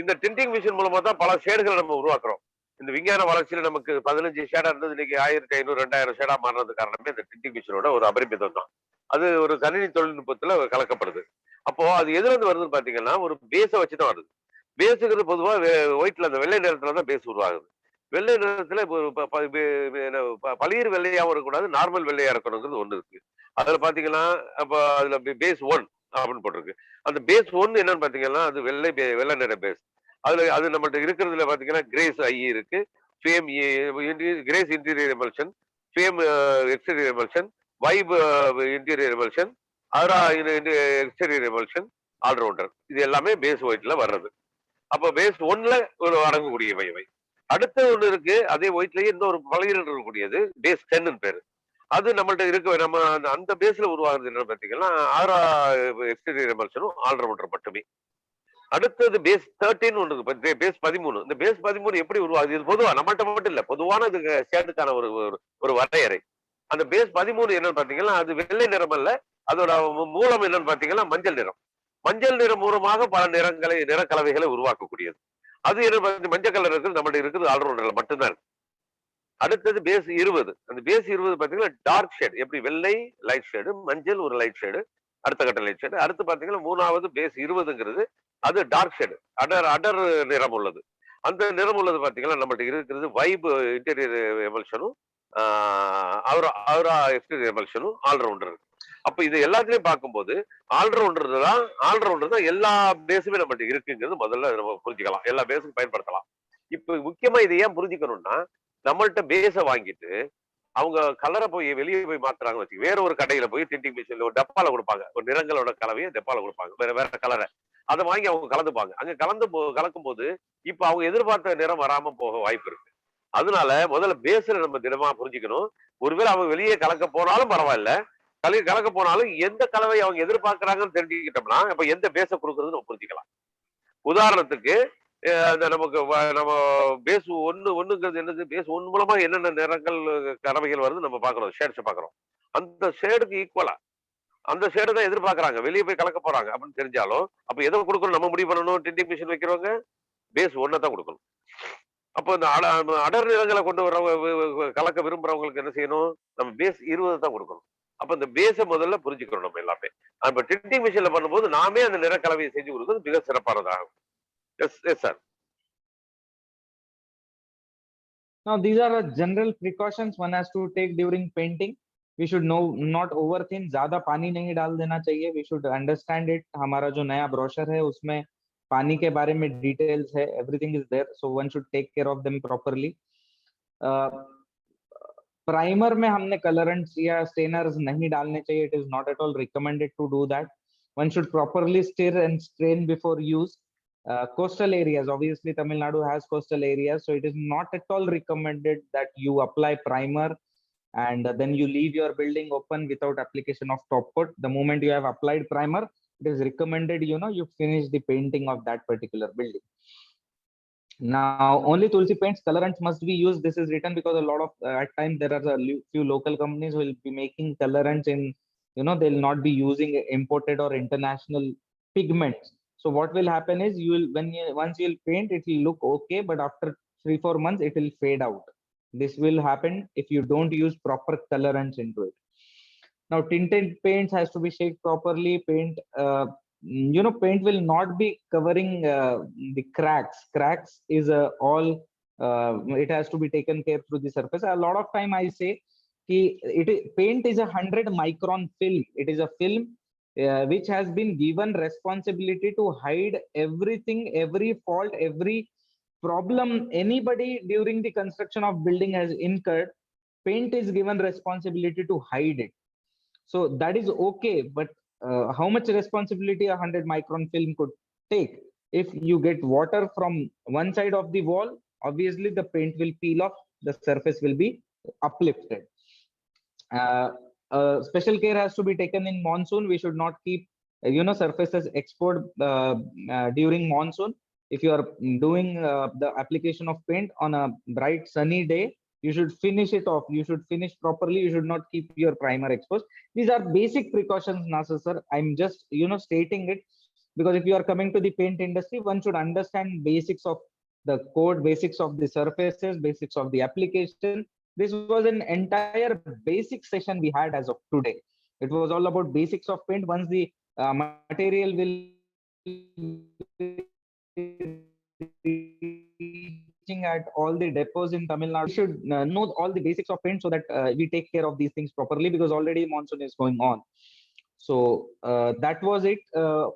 இந்த டிண்டிங் மிஷின் மூலமா தான் பல ஷேடுகளை நம்ம உருவாக்குறோம். இந்த விஞ்ஞான வளர்ச்சியில நமக்கு 15 ஷேடா இருந்தது இன்னைக்கு 1500 2000 ஷேடா மாறினது காரணமே இந்த டிண்டிங் மிஷினோட ஒரு அபரிமிதம் தான். அது ஒரு கணினி தொழில்நுட்பத்துல கலக்கப்படுது. அப்போ அது எதுல இருந்து வருதுன்னு பாத்தீங்கன்னா ஒரு பேஸ வச்சுதான் வருது. பேஸுங்கிறது பொதுவா ஒயிட்ல அந்த வெள்ளை நிறத்துல தான் பேஸ் உருவாகுது. வெள்ளை நிறத்துல பளிர் வெள்ளையாவும் இருக்கக்கூடாது, நார்மல் வெள்ளையா இருக்கணுங்கிறது ஒண்ணு இருக்கு. அதுல பாத்தீங்கன்னா அப்ப அதுல பேஸ் 1 அப்படின்னு போட்டிருக்கு. அந்த பேஸ் 1 என்னன்னு பாத்தீங்கன்னா அது வெள்ளை நிற பேஸ். அது நம்மகிட்ட இருக்கிறதுல பாத்தீங்கன்னா கிரேஸ் ஐ இருக்கு, Fame Grace interior emulsion, Fame exterior emulsion, Vibe interior emulsion, Aura exterior emulsion, all rounder. இது எல்லாமே பேஸ் ஒயிட்ல வர்றது. அப்ப பேஸ் 1ல ஒரு அடங்கக்கூடியவை இவை. அடுத்த ஒண்ணு இருக்கு, அதே ஒயிட்லயே இன்னொரு பளிர் இருக்கக்கூடியது பேஸ் 10 பேரு. அது நம்மள்ட்ட இருக்க நம்ம அந்த பேஸ்ல உருவாகுறது என்ன பாத்தீங்கன்னா ஆரா எக்ஸ்டீரியர் எமல்ஷனும் ஆல்ரவுண்டர் மட்டுமே. அடுத்தது பேஸ் 13 ஒன்று பேஸ் 13. இந்த பேஸ் 13 எப்படி உருவாகுது? இது பொதுவா நம்மள்ட்ட மட்டும் இல்ல, பொதுவான இது ஷேடுக்கான ஒரு வரையறை. அந்த பேஸ் 13 என்னன்னு பாத்தீங்கன்னா அது வெள்ளை நிறம் அல்ல, அதோட மூலம் என்னன்னு பாத்தீங்கன்னா மஞ்சள் நிறம். மஞ்சள் நிறம் மூலமாக பல நிறக்கலவைகளை உருவாக்கக்கூடியது. அது என்ன மஞ்சள் கலர் இருக்குது நம்மகிட்ட இருக்குது ஆல்ரவுண்டர்ல மட்டும்தான் இருக்கு. அடுத்தது பேஸ் 20. அந்த பேஸ் 20 பாத்தீங்கன்னா டார்க் ஷேட், எப்படி வெள்ளை லைட் ஷேடு, மஞ்சள் ஒரு லைட் ஷேடு, அடுத்த கட்ட லைட் ஷேடு. அடுத்து பாத்தீங்கன்னா மூணாவது பேஸ் 20ங்கிறது அது டார்க் ஷேடு, அடர் நிறம் உள்ளது. அந்த நிறம் உள்ளது பாத்தீங்கன்னா நம்மகிட்ட இருக்கிறது வைப் இன்டீரியர் எமல்ஷனும் எக்ஸ்டீரியர் எமல்ஷனும் ஆல்ரவுண்டர். அப்ப இது எல்லாத்துலயும் பார்க்கும்போது ஆல்ரவுண்டர் தான் எல்லா பேஸுமே நம்மகிட்ட இருக்குங்கிறது முதல்ல நம்ம புரிஞ்சுக்கலாம், எல்லா பேஸுக்கும் பயன்படுத்தலாம். இப்ப முக்கியமா இதை ஏன் புரிஞ்சுக்கணும்னா, நம்மள்ட்ட பேஸ வாங்கிட்டு அவங்க கலரை போய் வெளியே போய் மாத்துறாங்க வச்சு, வேற ஒரு கடையில போய் டிண்டிங் மிஷின்ல ஒரு டப்பால கொடுப்பாங்க, ஒரு நிறங்களோட கலவையை டப்பால கொடுப்பாங்க, வேற கலரை அதை வாங்கி அவங்க கலந்துப்பாங்க. அங்க கலக்கும் போது இப்ப அவங்க எதிர்பார்த்த நிறம் வராம போக வாய்ப்பு இருக்கு. அதனால முதல்ல பேஸ்ல நம்ம தினமா புரிஞ்சுக்கணும். ஒருவேளை அவங்க வெளியே கலக்க போனாலும் பரவாயில்ல, கலக்க போனாலும் எந்த கலவை அவங்க எதிர்பார்க்கறாங்கன்னு தெரிஞ்சுக்கிட்டோம்னா இப்ப எந்த பேஸ கொடுக்கறதுன்னு நம்ம புரிஞ்சுக்கலாம். உதாரணத்துக்கு நம்ம பேஸ் 1ங்கிறது என்னது, பேஸ் 1 மூலமா என்னென்ன நிறங்கள் கலவைகள் வருது நம்ம பாக்குறோம், ஷேட்ஸ் பாக்குறோம். அந்த ஷேடுக்கு ஈக்குவலா அந்த ஷேடு தான் எதிர்பார்க்கறாங்க, வெளியே போய் கலக்க போறாங்க அப்படின்னு தெரிஞ்சாலும் அப்ப எதை கொடுக்கணும் நம்ம முடிவு பண்ணணும். டிண்டிங் மிஷின் வைக்கிறவங்க பேஸ் 1 தான் கொடுக்கணும். அப்போ இந்த அடர் நிறங்களை கொண்டு வர்றவங்க கலக்க விரும்புறவங்களுக்கு என்ன செய்யணும், நம்ம பேஸ் 20 தான் கொடுக்கணும். அப்ப இந்த பேஸை முதல்ல புரிஞ்சுக்கிறோம் நம்ம எல்லாமே. அப்ப டிண்டிங் மிஷின்ல பண்ணும்போது நாமே அந்த நிற கலவையை செஞ்சு கொடுக்கிறது மிக சிறப்பானதாகும். Yes yes sir. Now, these are general precautions one has to take during painting. We should know not overthink. ज्यादा पानी नहीं डाल देना चाहिए. We should understand it. हमारा जो नया ब्रोशर है उसमें पानी के बारे में डिटेल्स है. Everything is there, so one should take care of them properly. Primer में हमने कलरेंट्स या स्टेनर्स नहीं डालने चाहिए. It is not at all recommended to do that. One should properly stir and strain before use. Coastal areas, obviously Tamil Nadu has coastal areas, so it is not at all recommended that you apply primer and then you leave your building open without application of top coat. The moment you have applied primer, it is recommended, you know, you finish the painting of that particular building. Now, only Tulsi paints colorants must be used. This is written because a lot of at times there are a few local companies who will be making colorants in, you know, they'll not be using imported or international pigments. So what will happen is you will once you'll paint, it will look okay, but after 3-4 months it will fade out. This will happen if you don't use proper colorants into it. Now, tinted paints has to be shaked properly. Paint, you know, paint will not be covering the cracks. Cracks is all it has to be taken care through the surface. A lot of time I say paint is a 100 micron film. It is a film which has been given responsibility to hide everything, every fault, every problem anybody during the construction of building has incurred. Paint is given responsibility to hide it. So that is okay, but how much responsibility a 100 micron film could take? If you get water from one side of the wall, obviously the paint will peel off, the surface will be uplifted. Special care has to be taken in monsoon. We should not keep, you know, surfaces exposed during monsoon. If you are doing the application of paint on a bright sunny day, you should finish it off. You should finish properly. You should not keep your primer exposed. These are basic precautions, Nasir sir. I'm just, you know, stating it because if you are coming to the paint industry, one should understand basics of the code, basics of the surfaces, basics of the application. This was an entire basic session we had as of today. It was all about basics of paint. Once the material will reaching at all the depots in Tamil Nadu, we should know all the basics of paint so that we take care of these things properly because already monsoon is going on. So that was it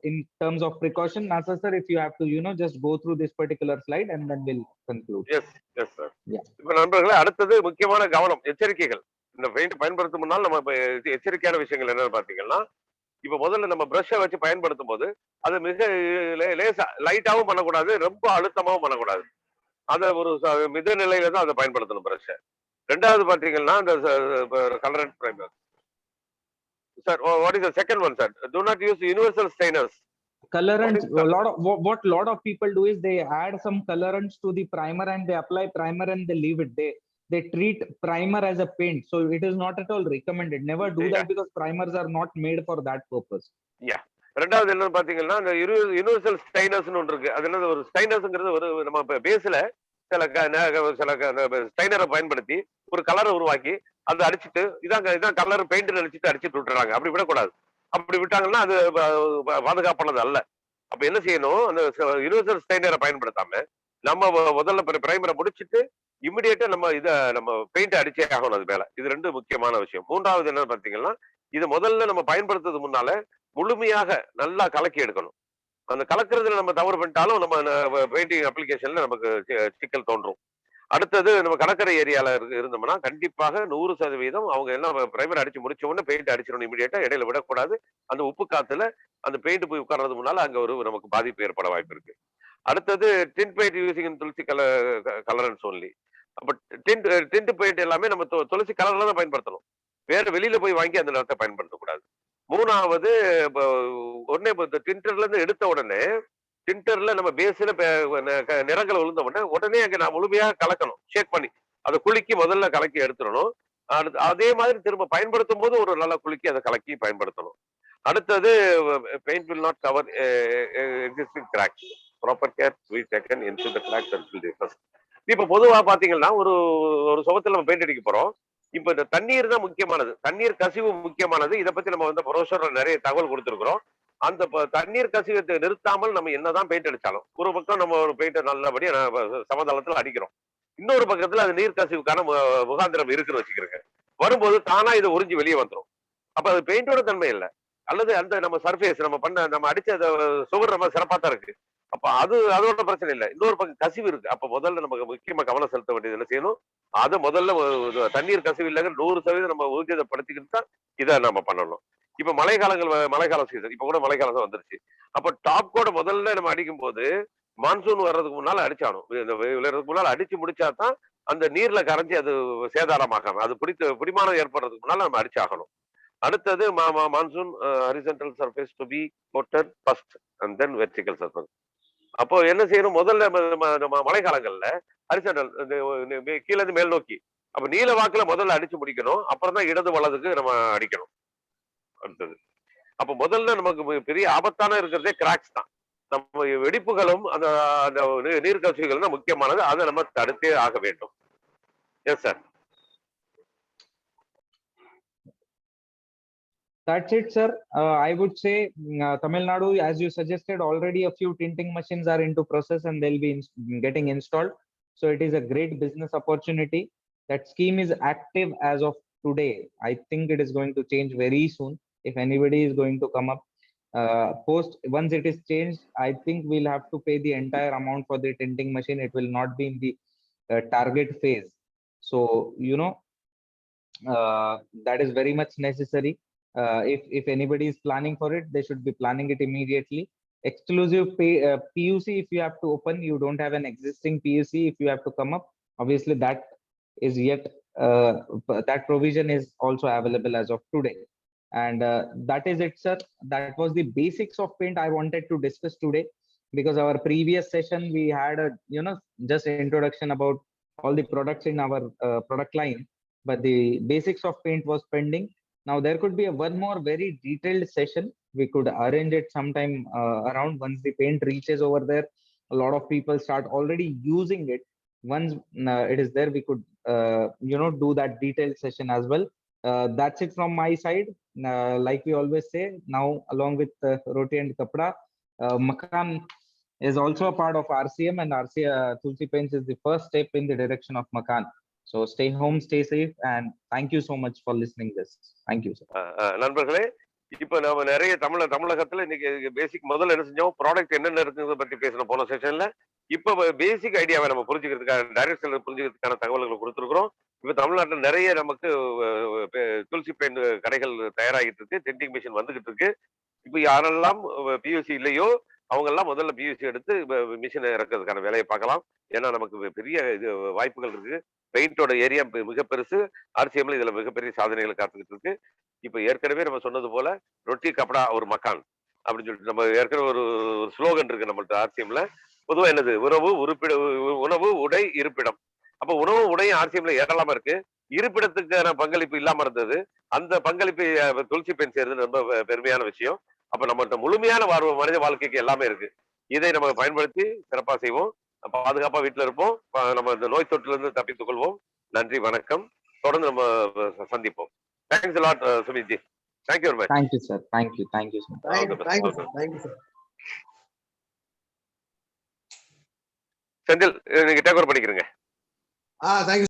in terms of precaution. Nasir sir, if you have to, you know, just go through this particular slide and then we'll conclude. Yes, yes sir. Yeah. இப்ப நண்பர்களே, அடுத்தது முக்கியமான கவனம், எச்சரிக்கைகள். இந்த paint பயன்படுத்தும் முன்னால் நம்ம எச்சரிக்கையான விஷயங்கள் என்னன்னு பாத்தீங்கன்னா, இப்ப முதல்ல நம்ம பிரஷை வச்சு பயன்படுத்தும் போது அது மிக லேசா லைட்டாவும் பண்ணக்கூடாது, ரொம்ப அழுத்தமாவும் பண்ணக்கூடாது. அத ஒரு மித நிலையில தான் அதை பயன்படுத்தணும் பிரஷை. ரெண்டாவது பாத்தீங்கன்னா இந்த colourant primer. Sir, what is the second one, sir? Do not use universal stainers. Colorants, what lot of people do is they add some colorants to the primer and they apply primer and they leave it. They treat primer as a paint, so it is not at all recommended. Never do that because primers are not made for that purpose. Yeah. ரெண்டாவது என்ன பாத்தீங்கன்னா, இந்த universal ஸ்டைனர்ஸ்னு ஒன்று இருக்கு. அது என்னது, ஒரு ஸ்டைனர்ஸ்ங்கிறது ஒரு நம்ம பேஸ்ல சில ஸ்டைனரை பயன்படுத்தி ஒரு கலரை உருவாக்கி அதை அடிச்சுட்டு இதான் கலர் பெயிண்ட் அடிச்சுட்டு அடிச்சுட்டு விட்டுறாங்க. அப்படி விடக்கூடாது. அப்படி விட்டாங்கன்னா அது பாதுகாப்பானது அல்ல. அப்ப என்ன செய்யணும், அந்த யூனிவர்சல் ஸ்டைனரை பயன்படுத்தாம நம்ம முதல்ல பிரைமரை முடிச்சுட்டு இமிடியேட்டா நம்ம பெயிண்ட் அடிச்சே ஆகணும் அது மேல. இது ரெண்டு முக்கியமான விஷயம். மூன்றாவது என்னன்னு பாத்தீங்கன்னா, இது முதல்ல நம்ம பயன்படுத்துறது முன்னால முழுமையாக நல்லா கலக்கி எடுக்கணும். அந்த கலக்கிறதுல நம்ம தவறு பண்ணிட்டாலும் நம்ம பெயிண்டிங் அப்ளிகேஷன்ல நமக்கு சிக்கல் தோன்றும். அடுத்தது நம்ம கடற்கரை ஏரியால இருந்தோம்னா கண்டிப்பாக 100% அவங்க எல்லாம் பிரைமர் அடிச்சு முடிச்ச உடனே பெயிண்ட் அடிச்சிடணும் இமிடியேட்டா, இடையில விடக்கூடாது. அந்த உப்பு காத்துல அந்த பெயிண்ட் போய் உட்கார்றது முன்னால அங்க ஒரு நமக்கு பாதிப்பு ஏற்பட வாய்ப்பு இருக்கு. அடுத்தது டிண்ட் பெயிண்ட் யூசிங் துளசி கலரன்ஸ் ஒன்லி. அப்ப டிண்ட் பெயிண்ட் எல்லாமே நம்ம துளசி கலர்ல தான் பயன்படுத்தணும். வேற வெளியில போய் வாங்கி அந்த நிறத்தை பயன்படுத்தக்கூடாது. மூணாவது, உடனே டிண்டர்ல இருந்து எடுத்த உடனே டிண்டர்ல நம்ம பேஸ்ல நிறங்கள் விழுந்த உடனே அங்க நான் முழுமையாக கலக்கணும், ஷேக் பண்ணி அதை குலுக்கி முதல்ல கலக்கி எடுத்துடணும். அதே மாதிரி திரும்ப பயன்படுத்தும் போது ஒரு நல்ல குலுக்கி அதை கலக்கி பயன்படுத்தணும். அடுத்தது, paint will not cover existing cracks. Proper care we taken into the cracks and will the first. இப்ப பொதுவா பாத்தீங்கன்னா ஒரு சுவத்துல நம்ம பெயிண்ட் அடிக்க போறோம். இப்ப இந்த தண்ணீர் தான் முக்கியமானது, தண்ணீர் கசிவு முக்கியமானது. இதை பத்தி நம்ம வந்து ப்ரோஷர்ல நிறைய தகவல் கொடுத்திருக்கிறோம். அந்த தண்ணீர் கசிவத்தை நிறுத்தாமல் நம்ம என்னதான் பெயிண்ட் அடிச்சாலும், ஒரு பக்கம் நம்ம ஒரு பெயிண்ட் நல்லபடியா சமதளத்துல அடிக்கிறோம், இன்னொரு பக்கத்துல அது நீர் கசிவுக்கான முகாந்திரம் இருக்குன்னு வச்சுக்கிறேங்க. வரும்போது தானா இது உறிஞ்சி வெளியே வந்துடும். அப்ப அது பெயிண்டோட தன்மை இல்லை, அல்லது அந்த நம்ம சர்ஃபேஸ் நம்ம அடிச்ச சுவர் நம்ம சிறப்பா தான் இருக்கு. அப்ப அதோட பிரச்சனை இல்லை, இன்னொரு பக்கம் கசிவு இருக்கு. அப்ப முதல்ல நமக்கு முக்கியமா கவனம் செலுத்த வேண்டியது என்ன செய்யணும், அதை முதல்ல தண்ணீர் கசிவு இல்லைங்க 100% நம்ம ஊர்ஜிதப்படுத்திக்கிட்டு தான் இதை நம்ம பண்ணணும். இப்ப மழைக்கால சீசன், இப்ப கூட மழைக்காலம் வந்துருச்சு. அப்ப டாப் கோட முதல்ல நம்ம அடிக்கும் போது மான்சூன் வர்றதுக்கு முன்னால அடிச்சாலும், இந்த விளையாடுறதுக்கு முன்னால அடிச்சு முடிச்சா தான் அந்த நீர்ல கரைஞ்சி அது சேதாரமாகாம, அது பிடிமானம் ஏற்படுறதுக்கு முன்னால நம்ம அடிச்சாகணும். அடுத்தது monsoon horizontal surface to be coated first and then vertical surface. அப்போ என்ன செய்யணும், முதல்ல நம்ம மழை காலங்கள்ல ஹரிசான்டல் கீழ இருந்து மேல் நோக்கி, அப்ப நீல வாக்குல முதல்ல அடிச்சு முடிக்கணும், அப்புறம் தான் இடது வலதுக்கு நம்ம அடிக்கணும். அடுத்தது அப்ப முதல்ல நமக்கு பெரிய ஆபத்தான இருக்கிறதே கிராக்ஸ் தான். நம்ம வெடிப்புகளும் அந்த நீர் கசிவுகளும் தான் முக்கியமானது, அதை நம்ம தடுத்தே ஆக வேண்டும். Yes sir. That's it, sir. I would say Tamil Nadu, as you suggested, already a few tinting machines are into process and they'll be getting installed. So it is a great business opportunity. That scheme is active as of today. I think it is going to change very soon. If anybody is going to come up once it is changed, I think we'll have to pay the entire amount for the tinting machine. It will not be in the target phase. So, that is very much necessary. If anybody is planning for it, they should be planning it immediately. Exclusive PUC, if you have to open, you don't have an existing PUC, if you have to come up, obviously that is yet that provision is also available as of today. And that is it, sir. That was the basics of paint I wanted to discuss today, because our previous session we had a just introduction about all the products in our product line, but the basics of paint was pending. Now there could be one more very detailed session. We could arrange it sometime around once the paint reaches over there. A lot of people start already using it. Once it is there, we could do that detailed session as well. That's it from my side. Like we always say, now along with Roti and Kapda, Makan is also a part of RCM, and Tulsi Paints is the first step in the direction of Makan. So stay home, stay safe, and thank you so much for listening this. Thank you, sir. நண்பர்களே, இப்ப நம்ம நிறைய தமிழகத்துல இன்னைக்கு பேசிக் முதல்ல என்ன செஞ்சோம், product என்னென்ன இருக்குங்கிறத பத்தி பேசணும் போன செஷன்ல. இப்ப பேசிக் ஐடியாவை நம்ம புரிஞ்சுக்கிறதுக்கான டைரக்ஷன்ல புரிஞ்சுக்கிறதுக்கான தகவல்களை கொடுத்துருக்கிறோம். இப்ப தமிழ்நாட்டில் நிறைய நமக்கு துளசி பெயிண்ட் கடைகள் தயாராகிட்டு இருக்கு, டென்டிங் மிஷின் வந்துகிட்டு இருக்கு. இப்ப யாரெல்லாம் பியூசி இல்லையோ அவங்க எல்லாம் முதல்ல பியூசி எடுத்து மிஷினை இறக்கிறதுக்கான வேலையை பார்க்கலாம். ஏன்னா நமக்கு பெரிய வாய்ப்புகள் இருக்கு. பெயிண்டோட ஏரியா மிக பெருசு. ஆர்சிஎம்ல இதுல மிகப்பெரிய சாதனைகளை காத்துக்கிட்டு இருக்கு. இப்ப ஏற்கனவே நம்ம சொன்னது போல ரொட்டி கப்படா ஒரு மக்கான் அப்படின்னு சொல்லிட்டு நம்ம ஏற்கனவே ஒரு ஸ்லோகன் இருக்கு நம்மள்ட்ட ஆர்சிஎம்ல. பொதுவா என்னது, உணவு உடை இருப்பிடம். அப்ப உணவு உடையும் ஆர்சிஎம்ல ஏராளமா இருக்கு. இருப்பிடத்துக்கான பங்களிப்பு இல்லாம இருந்தது. அந்த பங்களிப்பு துளசி பெயிண்ட் செய்யறது ரொம்ப பெருமையான விஷயம். அப்ப நம்மகிட்ட முழுமையான மனித வாழ்க்கைக்கு எல்லாமே இருக்கு. இதை நம்ம பயன்படுத்தி சிறப்பா செய்வோம். பாதுகாப்பா வீட்டுல இருப்போம். நம்ம இந்த நோய் தொற்றுல இருந்து தப்பித்துக் கொள்வோம். நன்றி, வணக்கம். தொடர்ந்து நம்ம சந்திப்போம். Thanks a lot, Sumit ji. Thank you very much. Thank you, sir. Thank you. Thank you, sir. Thank you, sir. Thank you, sir. Senthil, நீங்க டேக் ஓவர் பண்ணிக்கிறீங்க. Thank you.